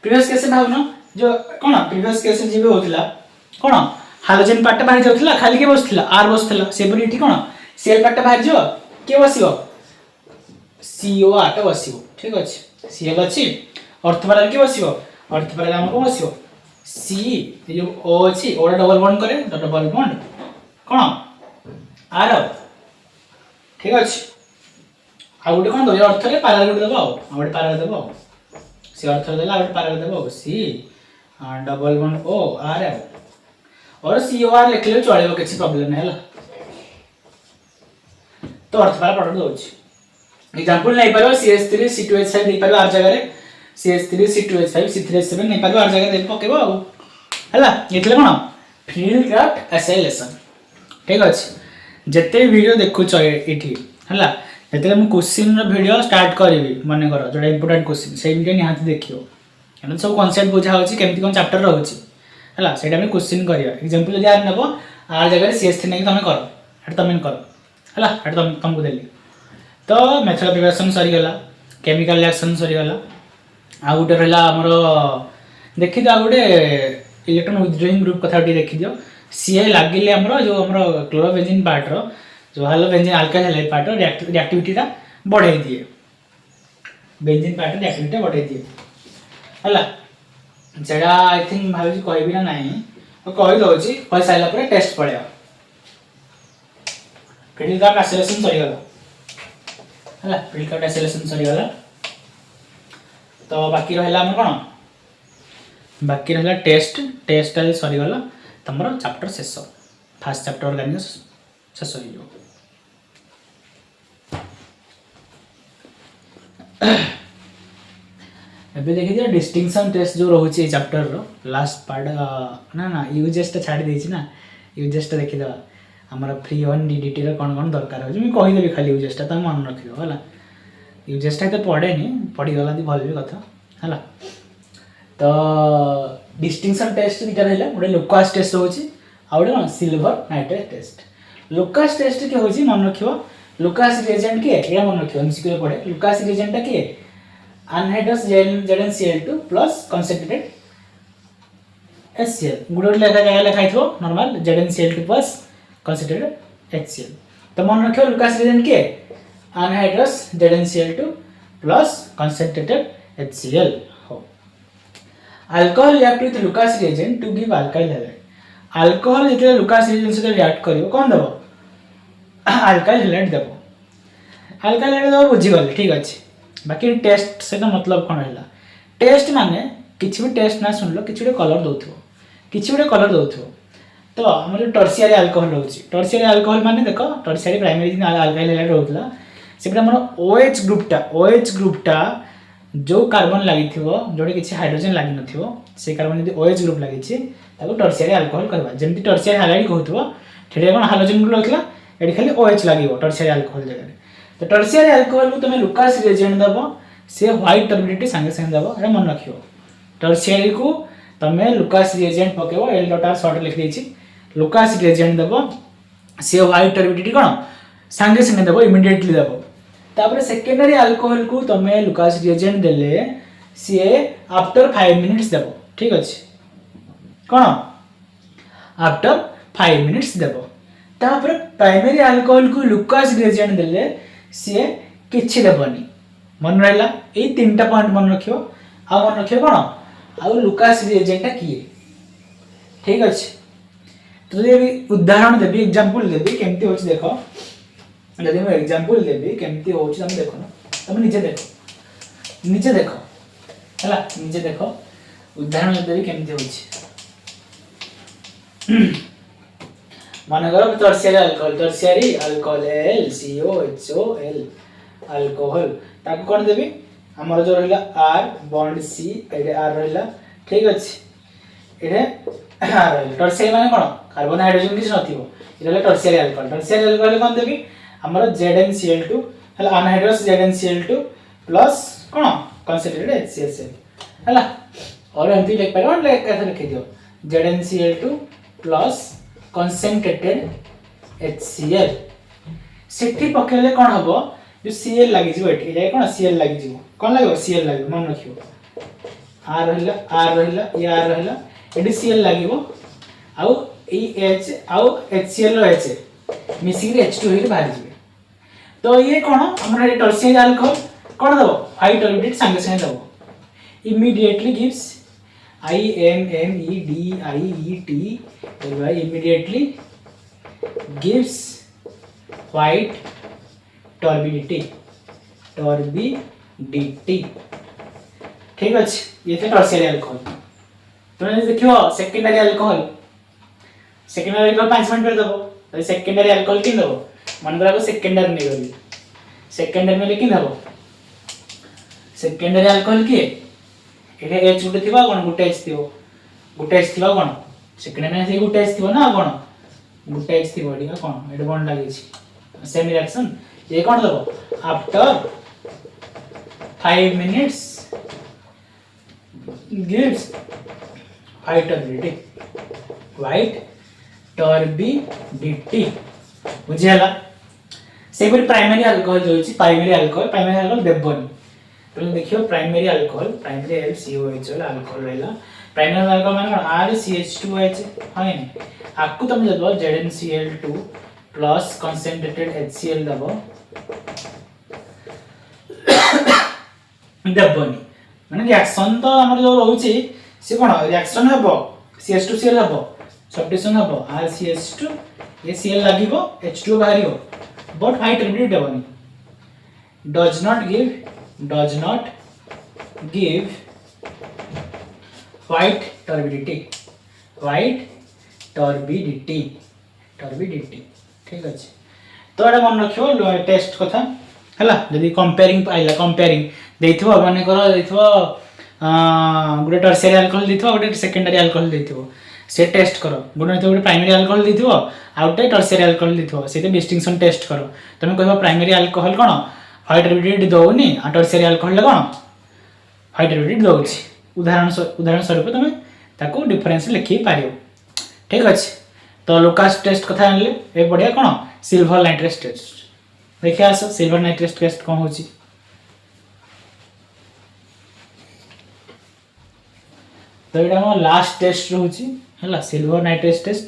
प्रीवियस केस भावनो जो कोन प्रीवियस केस जीवे होतिला कोन हाइड्रोजन पार्ट बाहर जाउतिला खाली के बसथिला R बसथिला सेबरी एठी कोन Cl पार्ट बाहर जो के बसियो CO आटा बसियो ठीक अछि Cl अछि अर्थ पारा के बसियो अर्थ पारा हमको बसियो C जो O अछि O डबल बॉन्ड करे डबल बॉन्ड कोन R ठीक अछि आ गुटे कोन दो अर्थ रे पारा गुटे दबो आ गुटे पारा दबो सी अर्थ रे देला आ गुटे पारा दबो C double bond O R और COR लिखले चलेबो किछि प्रॉब्लम नै हला तो अर्थ पारा प्रोडक्ट दोछि एग्जांपल नै पारो CH3 C2H5 नै पारो आर जगह रे CH3 C2H5 C3H7 नै पारो आर जगह दे पकेबो हला एथले कोन फ्रिडिल क्राफ्ट एसाइलेशन ठीक अछि जते वीडियो देखु छ एठी हला एतले हम क्वेश्चन रो वीडियो स्टार्ट करबी माने करो जोडा इंपोर्टेंट क्वेश्चन से वीडियो निहात देखियो एना सब कांसेप्ट बुझा होछि केमति कोन चैप्टर रहउछि हला सेटा हम क्वेश्चन करिया एग्जांपल जदि आर नबो आर जगह रे CH3 नै तमे करो एटा तमे करो हला एटा तुमको देली तो मेथड प्रिपरेशन सरी गला केमिकल रिएक्शन सरी गला आ गुटे रहला हमरो देखि दो गुटे इलेक्ट्रॉन विथड्रॉइंग ग्रुप कथा देखि दियो सीए लागिले हमरो जो हमरो क्लोरोबेंजीन पार्ट रो जो हाइड्रोबेंजीन अल्काइल हैलाइड पार्ट रो रिएक्टिविटी ता बढ़ाई दिए बेंजीन पार्ट रो रिएक्टिविटी बढ़ाई दिए हला जेडा आई थिंक भाबी कहबी ना नाही तो कहि दोछि कहि साइला पर टेस्ट पड़िया फ्रिडिल क्राफ्ट एसाइलेशन सरी गला हला फ्रिडिल क्राफ्ट एसाइलेशन सरी गला तो बाकी रहला हमर कोन बाकी रहला टेस्ट सरी गला तमरो चैप्टर शेष फर्स्ट चैप्टर ऑर्गेनिक्स शेष हो जो एबे देखि दिया डिस्टिंक्शन टेस्ट जो रहउची ए चैप्टर रो लास्ट पार्ट ना यूजेस ता छाडी देछि ना यूजेस ता देखि दवा हमरा फ्री वन डीडीटी रो कोन दरकार हो मी कहि देबी खाली यूजेस ता मन रखियो हला यूजेस ता तो पढ़े नी पढ़ी गला दी भल भी कथा हला तो डिस्टिंक्शन टेस्ट दिटा रहला गोटे लुकास टेस्ट होची आ गोटे silver nitrate test Lucas test के होची मन रखियो लुकास रिएजेंट के या मन रखियो एमसीक्यू रे पढ़े लुकास रिएजेंट ता के anhydrous ZnCl2 plus concentrated HCl गुडो लेखा थो normal ZnCl2 plus concentrated HCl तो मन रखियो लुकास रिएजेंट के anhydrous ZnCl2 plus concentrated HCl हो alcohol react with Lucas reagent to give alkyl halide alcohol जेते लुकास रिएजेंट से रिएक्ट करियो कोन दबो अल्काइल हैलाइड दबो अल्काइल हैलाइड दबो बुझी गले ठीक अछि बाकी टेस्ट से तो मतलब कोन हैला टेस्ट माने किछि भी टेस्ट ना सुनलो किछि भी कलर दोथो तो हमर टर्शियरी अल्कोहल होछि टर्शियरी अल्कोहल माने देखो टर्शियरी प्राइमरी अल्काइल हैलाइड होतला सेपरा हमर OH ग्रुप टा जो कार्बन लागि थिवो जोडे किछि हाइड्रोजन लागि नथिवो से कार्बन यदि OH ग्रुप लागि छि ताको टर्शियरी अल्कोहल कहबा जेमति टर्शियरी हैलाइड कहथुवा ठेडे कोन हाइड्रोजन ग्रुप लखला एडी खाली OH लागिवो टर्शियरी अल्कोहल जगह तो टर्शियरी अल्कोहल को तुमे लुकास रिएजेंट दबो से व्हाइट टर्बिडिटी संगे संगे दबो एटा मन रखियो टर्शियरी को तुमे लुकास रिएजेंट पकेबो L.R शॉर्ट लिख देछि लुकास रिएजेंट दबो से व्हाइट टर्बिडिटी कोन संगे संगे दबो इमीडिएटली दबो तापर सेकेंडरी अल्कोहल को तुमे लुकास रिएजेंट देले से आफ्टर 5 मिनिट्स दबो ठीक अछि कोन आफ्टर 5 मिनिट्स दबो तापर प्राइमरी अल्कोहल को लुकास रिएजेंट देले से किछि देबनी मन रहला ए तीनटा पॉइंट मन रखियो आ मन रखियो कोन आ लुकास रिएजेंट किए ठीक अछि तो ये उदाहरण देबी एग्जांपल देबी केमती होछि देखो यदि मैं एग्जांपल देबी केमती होछि तुम देखो ना तुम नीचे देखो हला नीचे देखो उदाहरण देबी केमती होछि मन करो टर्शियरी अल्कोहल LCOHOL अल्कोहल ताको कोन देबी हमर जो रहला R बॉन्ड C एडे R रहला ठीक अछि एडे R टर्शियरी माने कोन कार्बन हाइड्रोजन किछ नथिबो इरला टर्शियरी अल्कोहल कोन देबी हमर ZnCl2 हला अनहाइड्रस ZnCl2 प्लस कोन कंसंट्रेटेड HCl हला और एमपी लिख पारो लाइक कैसे लिख दियो ZnCl2 प्लस कंसंट्रेटेड HCl सेठी पकेले कोन हबो जो Cl लागि जिवो एठी जाय कोन Cl लागि जिवो कोन लागो Cl लागि मन रखियो R रहला ये R रहला एडी Cl लागिवो आउ ई H आउ HCl रो H मिसी H2 हे बाहर जिवे तो ये कोन हमरा टर्शियरी अल्कोहल कोन दबो हाई टर्बिडिट संगे संगे दबो immediately gives immediately gives white turbidity ठीक अछि ये थे टर्शियरी अल्कोहल तो देखियो सेकेंडरी अल्कोहल 5 मिनट पे दबो तो सेकेंडरी अल्कोहल किन दबो मन करा को सेकेंडरी नै गली सेकेंडरी में लेकिन दबो सेकेंडरी अल्कोहल के एठे H गुटे थिबा कोन गुटे H थिबा कोन सेकेंडरी में से गुटे H थिबो ना कोन गुटे H थिबो एडी कोन एडे बॉन्ड लागि छि सेम रिएक्शन ये कोन दबो after 5 minutes gives white turbidity बुझियाला से पर प्राइमरी अल्कोहल जो छि प्राइमरी अल्कोहल देबोनी तो देखियो primary alcohol primary LCOHOL alcohol रहला प्राइमरी अल्कोहल माने RCH2OH है नै आकु तुम जदो ZnCl2 प्लस कंसंट्रेटेड HCl दबो देबोनी माने रिएक्शन तो हमर जो रहउची से कोन रिएक्शन हबो CH2Cl हबो सब्स्टिट्यूशन हबो RCH2 ये Cl लागिबो H2 बाहरिबो बट हाई टर्बिडिटी देबोनी does not give white turbidity ठीक अछि तो एटा मन रखियो टेस्ट कथा हला जदी कंपेयरिंग आइला कंपेयरिंग देथिबो माने करो देथिबो गुटे टर्शियरी अल्कोहल देथिबो गुटे सेकेंडरी अल्कोहल देथिबो से टेस्ट करो गुटे प्राइमरी अल्कोहल देथिबो आ गुटे टर्शियरी अल्कोहल देथिबो सेते डिस्टिंक्शन टेस्ट करो तमे कहबो प्राइमरी अल्कोहल कोन हाई टर्बिडिटी दोनी आ टर्शियरी अल्कोहल कोन हाई टर्बिडिटी दोछि उदाहरण स्वरूप तमे ताको डिफरेंस लिखि पारियो ठीक अछि तो लुकास टेस्ट कथा आनले ए बढ़िया कोन सिल्वर नाइट्रेट टेस्ट देखिया सिल्वर नाइट्रेट टेस्ट कोन होछि तो एटा हम लास्ट टेस्ट रहउछि हला silver nitrate test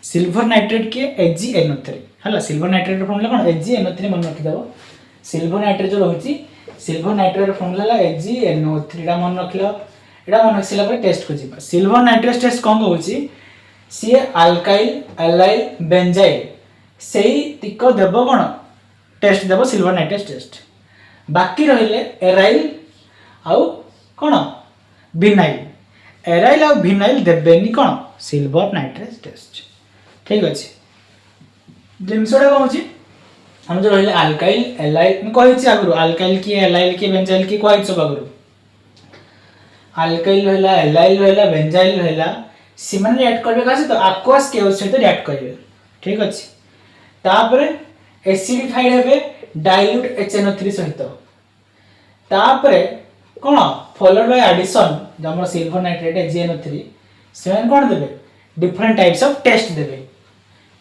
silver nitrate के AgNO3 हला सिल्वर नाइट्रेट फॉर्मूला कोन AgNO3 मन रखि दबो सिल्वर नाइट्रेट जो रहउछि सिल्वर नाइट्रेट फॉर्मूला AgNO3 रा मन रखिलो एटा मन रखिला पर टेस्ट को जिबा सिल्वर नाइट्रेट टेस्ट कोन होउछि सी अल्काइल एलाइल बेंजाइल सेही तिको देबो कोन टेस्ट देबो सिल्वर नाइट्रेट टेस्ट बाकी रहिले एराइल आउ कोन विनाइल एराइल आउ विनाइल देबेनी कोन सिल्वर नाइट्रेट टेस्ट ठीक अछि जिंसोडा कोन होछि हम जो रहिले अल्काइल एलाइल मैं कहि छि आगुरु अल्काइल की एलाइल की बेंजाइल की कहि छि आगुरु अल्काइल रहला एलाइल रहला बेंजाइल रहला सिमन रिएक्ट करबे कासे तो aqueous के सहित रिएक्ट करबे ठीक अछि तापरे एसिडिफाइड हेबे डाइल्यूट HNO3 सहित तापरे कोन फॉलोड बाय एडिशन हमर सिल्वर नाइट्रेट AgNO3 सेवन कोन देबे डिफरेंट टाइप्स ऑफ टेस्ट देबे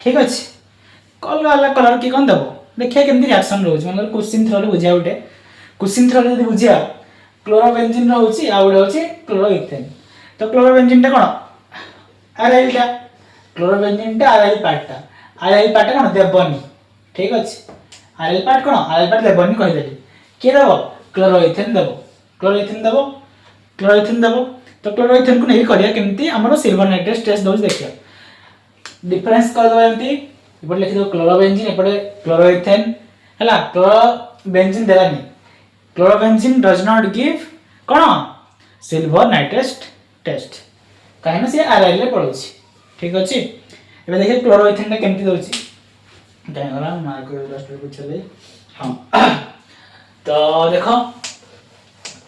ठीक अछि अलग कलर की कोन देबो देखिया केमती रिएक्शन रहउछ मतलब क्वेश्चन थ्रो रे बुझिया उठे क्वेश्चन थ्रो रे यदि बुझिया क्लोरोबेंजीन रहउछ आ उडे होछि क्लोरोइथेन तो क्लोरोबेंजीन टा कोन अराइल टा क्लोरोबेंजीन टा अराइल पार्ट कोन देबनी ठीक अछि अराइल पार्ट देबनी कहि देली के देबो क्लोरोइथेन देबो तो क्लोरोइथेन को नहीं करिया केमती हमरो सिल्वर नाइट्रेट टेस्ट दोज देखिया डिफरेंस कर दो एमती इपटे लिखि दो क्लोरोबेंजीन इपटे क्लोरोइथेन हला क्लोरोबेंजीन देलानी क्लोरोबेंजीन डज नॉट गिव कोन सिल्वर नाइट्रेट टेस्ट कहीं सी आरआई रे पड़ो ठीक अच्छे एवं देखिए क्लोरोइथेन केमती दौर कहीं मार्क चले हाँ तो देख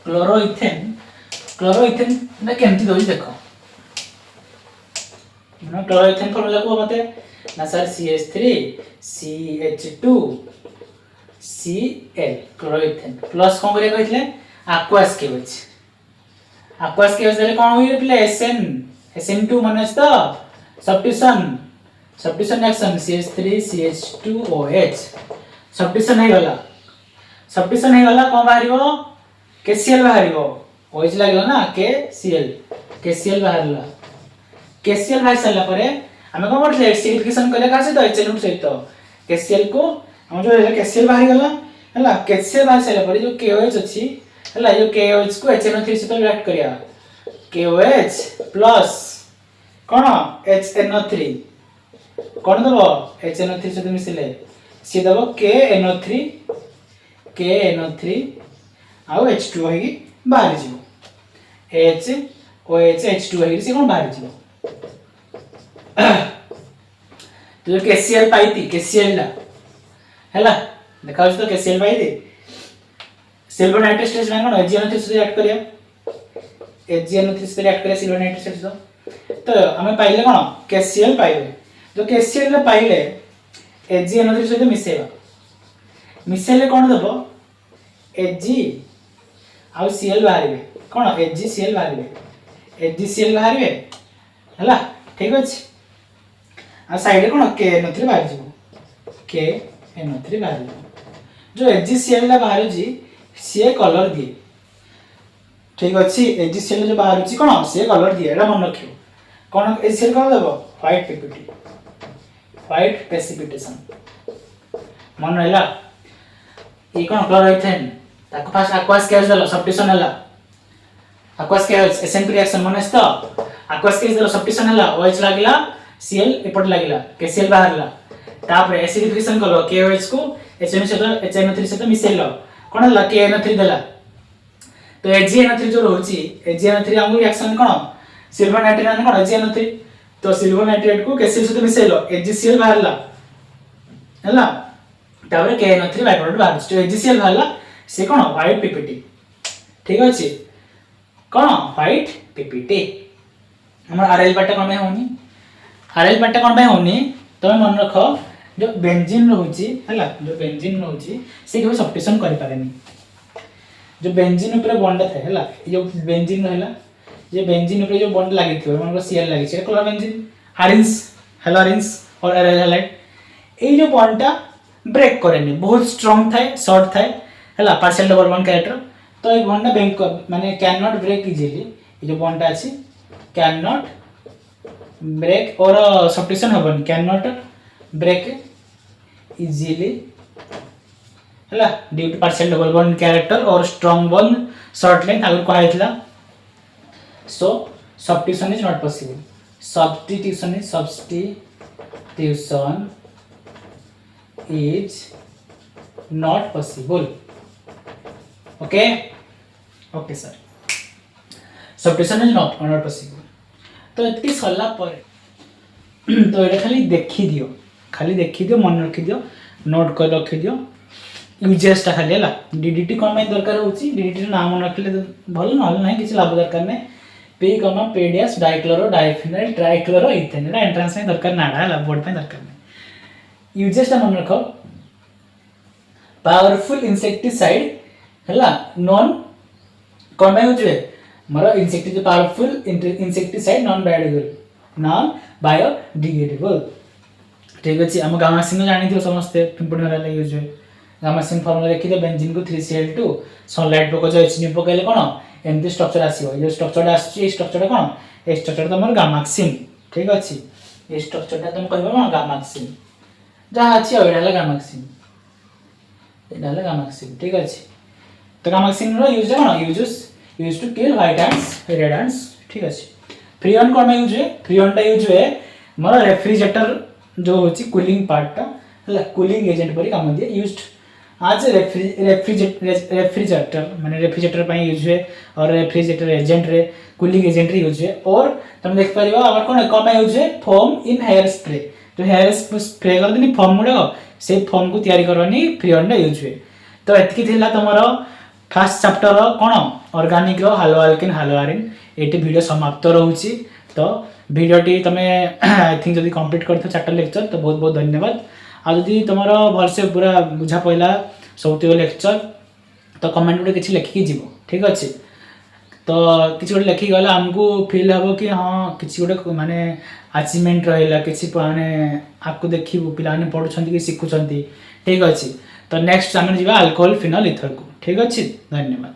क्लोरोइथेन केमती दौर देख क्लोरोइथेन फॉर्मूला को मते ना sir CH3 CH2 Cl chloroethane plus कौन करिया कहितले aqueous देले कौन होई प्ले SN2 माइनस तो substitution action CH3 CH2OH substitution हे गला कौन बाहरिबो KCl बाहरिबो OH लागला ना KCl बाहरला KCl बाहर साला परे हमें कौन करथले एसिडिफिकेशन करले का से तो HNO सहित KCl को हम जो KCl बाहर गला हला KCl बाहर साला परे जो KOH अछि हला जो KOH को HNO3 सहित रिएक्ट करिया KOH प्लस कोन HNO3 कोन दबो HNO3 सहित मिसले सी दबो KNO3 आउ H2 होई बाहर जिवो OH H2 होई से कोन बाहर जिवो तो KCl पाइती KCl ला हैला देखाउछ तो KCl पाइती सिल्वर नाइट्रेट स्टेज में कोन HNO3 से रिएक्ट करिया HNO3 से रिएक्ट करिया सिल्वर नाइट्रेट स्टेज तो हमें पाइले कोन KCl पाइले जो KCl ला पाइले HNO3 से मिसेबा मिसेले कोन दबो Hg आ Cl बाहरिबे कोन HgCl बाहरिबे हैला ठीक अछि आ साइड कोन KNO3 बाहर जिवो KNO3 बाहर जिवो जो HgCl ला बाहर जी से कलर दिए ठीक अछि HgCl जो बाहर छी कोन से कलर दिए एटा मन रखियो कोन HgCl कोन देबो व्हाइट पीपीटी व्हाइट प्रेसिपिटेशन मन रहला ई कोन क्लोरोइथेन ताको फास्ट aqueous केस देलो सब्स्टिट्यूशन हला aqueous केस SN2 रिएक्शन मनस तो aqueous केस देलो सब्स्टिट्यूशन हला OH लागिला Cl एपट लागिला KCl बाहरला तापर एसिडिफिकेशन कलो KOH को HNO3 से मिसेलो कोन हला KNO3 देला तो HNO3 जो रहउची HNO3 हमु रिएक्शन कोन सिल्वर नाइट्रेट कोन HNO3 तो सिल्वर नाइट्रेट को KCl से मिसेलो HgCl बाहरला हला तापर KNO3 बाय प्रोडक्ट बाहर तो HgCl बाहरला से कोन व्हाइट पीपीटी ठीक अछि कोन व्हाइट पीपीटी हमर आरएल पार्ट कोन में होनी आरएल पार्ट कोन में होनी तो मन रखो जो बेंजीन रहउची हला जो बेंजीन रहउची से केबे सब्स्टिट्यूशन करि पारेनी जो बेंजीन ऊपर बॉन्ड थाए हला जो बेंजीन रहला जे बेंजीन ऊपर जो बॉन्ड लागिथियो मन को Cl लागि छै क्लोरो बेंजीन आरिन्स हेलोरिन्स और एराइल हैलाइड ए जो बॉन्डटा ब्रेक करेनी बहुत स्ट्रांग थाए शॉर्ट थाए हला पार्शियल डबल बॉन्ड कैरेक्टर तो ए बॉन्ड ब्रेक माने कैन नॉट ब्रेक इजीली ए जो बॉन्ड अछि कैन नॉट ब्रेक और सब्स्टिट्यूशन होबन कैन नॉट ब्रेक इजीली हला due to partial double bond character और स्ट्रांग बॉन्ड शॉर्ट लेंथ आगु कहैतला so substitution is not possible substitution is not possible okay sir substitution is not possible तो इतनी सल्ला पर तो एटा खाली देखि दियो मन रखि दियो नोट कर रखि दियो यूजेस ता खाली हला डीडीटी कोन में दरकार होची डीडीटी नाम मन रखले भल न नाही किछ लाभ दरकार नै पी कमा पेडियास डाइक्लोरो डाइफिनाइल ट्राइक्लोरो इथेन एटा एंट्रेंस में दरकार नाडा हला बोर्ड में दरकार नै यूजेस ता मन रखो पावरफुल इंसेक्टिसाइड हला नॉन कोन में यूज मरो insecticide powerful insecticide non biodegradable ठीक अछि हम गामाक्सिन जानि थियो समस्त पिंपण वाला यूज होय गामाक्सिन फार्मूला लिखि दे बेंजीन को 3Cl2 सनलाइट पको जो HCl पकैले कोन एमती स्ट्रक्चर आसीबो ये स्ट्रक्चर आसी ए स्ट्रक्चर कोन ए स्ट्रक्चर त हमर गामाक्सिन ठीक अछि ए स्ट्रक्चर ता तुम कहबो कोन गामाक्सिन जहाँ अच्छी है गामाक्सिन ठीक अच्छे तो गामाक्सिन रो यूज है use to kill white ants red ants ठीक अच्छे फ्रीऑन कोन में यूज है फ्रीऑन टा यूज है मोर रेफ्रिजरेटर जो होची कूलिंग पार्ट टा हला कूलिंग एजेंट परी काम दिए यूज्ड आज रेफ्रिजरेटर माने रेफ्रिजरेटर ପାଇଁ यूज हुए और रेफ्रिजरेटर एजेंट रे कूलिंग एजेंट रे यूज हुए और तुम देख परिबा हमर कोन कम यूज हुए फोम इन हेयर स्प्रे तो हेयर स्प्रे कर देनी फोम गुडा से फोम को तैयारी करवानी फ्रीऑन यूज हुए तो एतकी थिला तमरो फर्स्ट चैप्टर कोन ऑर्गेनिक रो हालो अल्केन हालो आयरन एटी वीडियो समाप्त रहउची तो वीडियो टी तमे आई थिंक जदी कंप्लीट करथो चैप्टर लेक्चर तो बहुत बहुत धन्यवाद आ जदी तमरो भलसे पूरा बुझा पइला सबतियो लेक्चर तो कमेंट गुडे किछि लिखि जीवो ठीक अछि तो किछि गुडे लिखि गला हमको फील हबो कि हां किछि गुडे माने अचीवमेंट रहला किछि माने आपको देखिबो पिला ने पढुछंती कि सिखुछंती ठीक अछि तो नेक्स्ट हम जीवा अल्कोहल फिनोल ईथर को ठीक अछि धन्यवाद।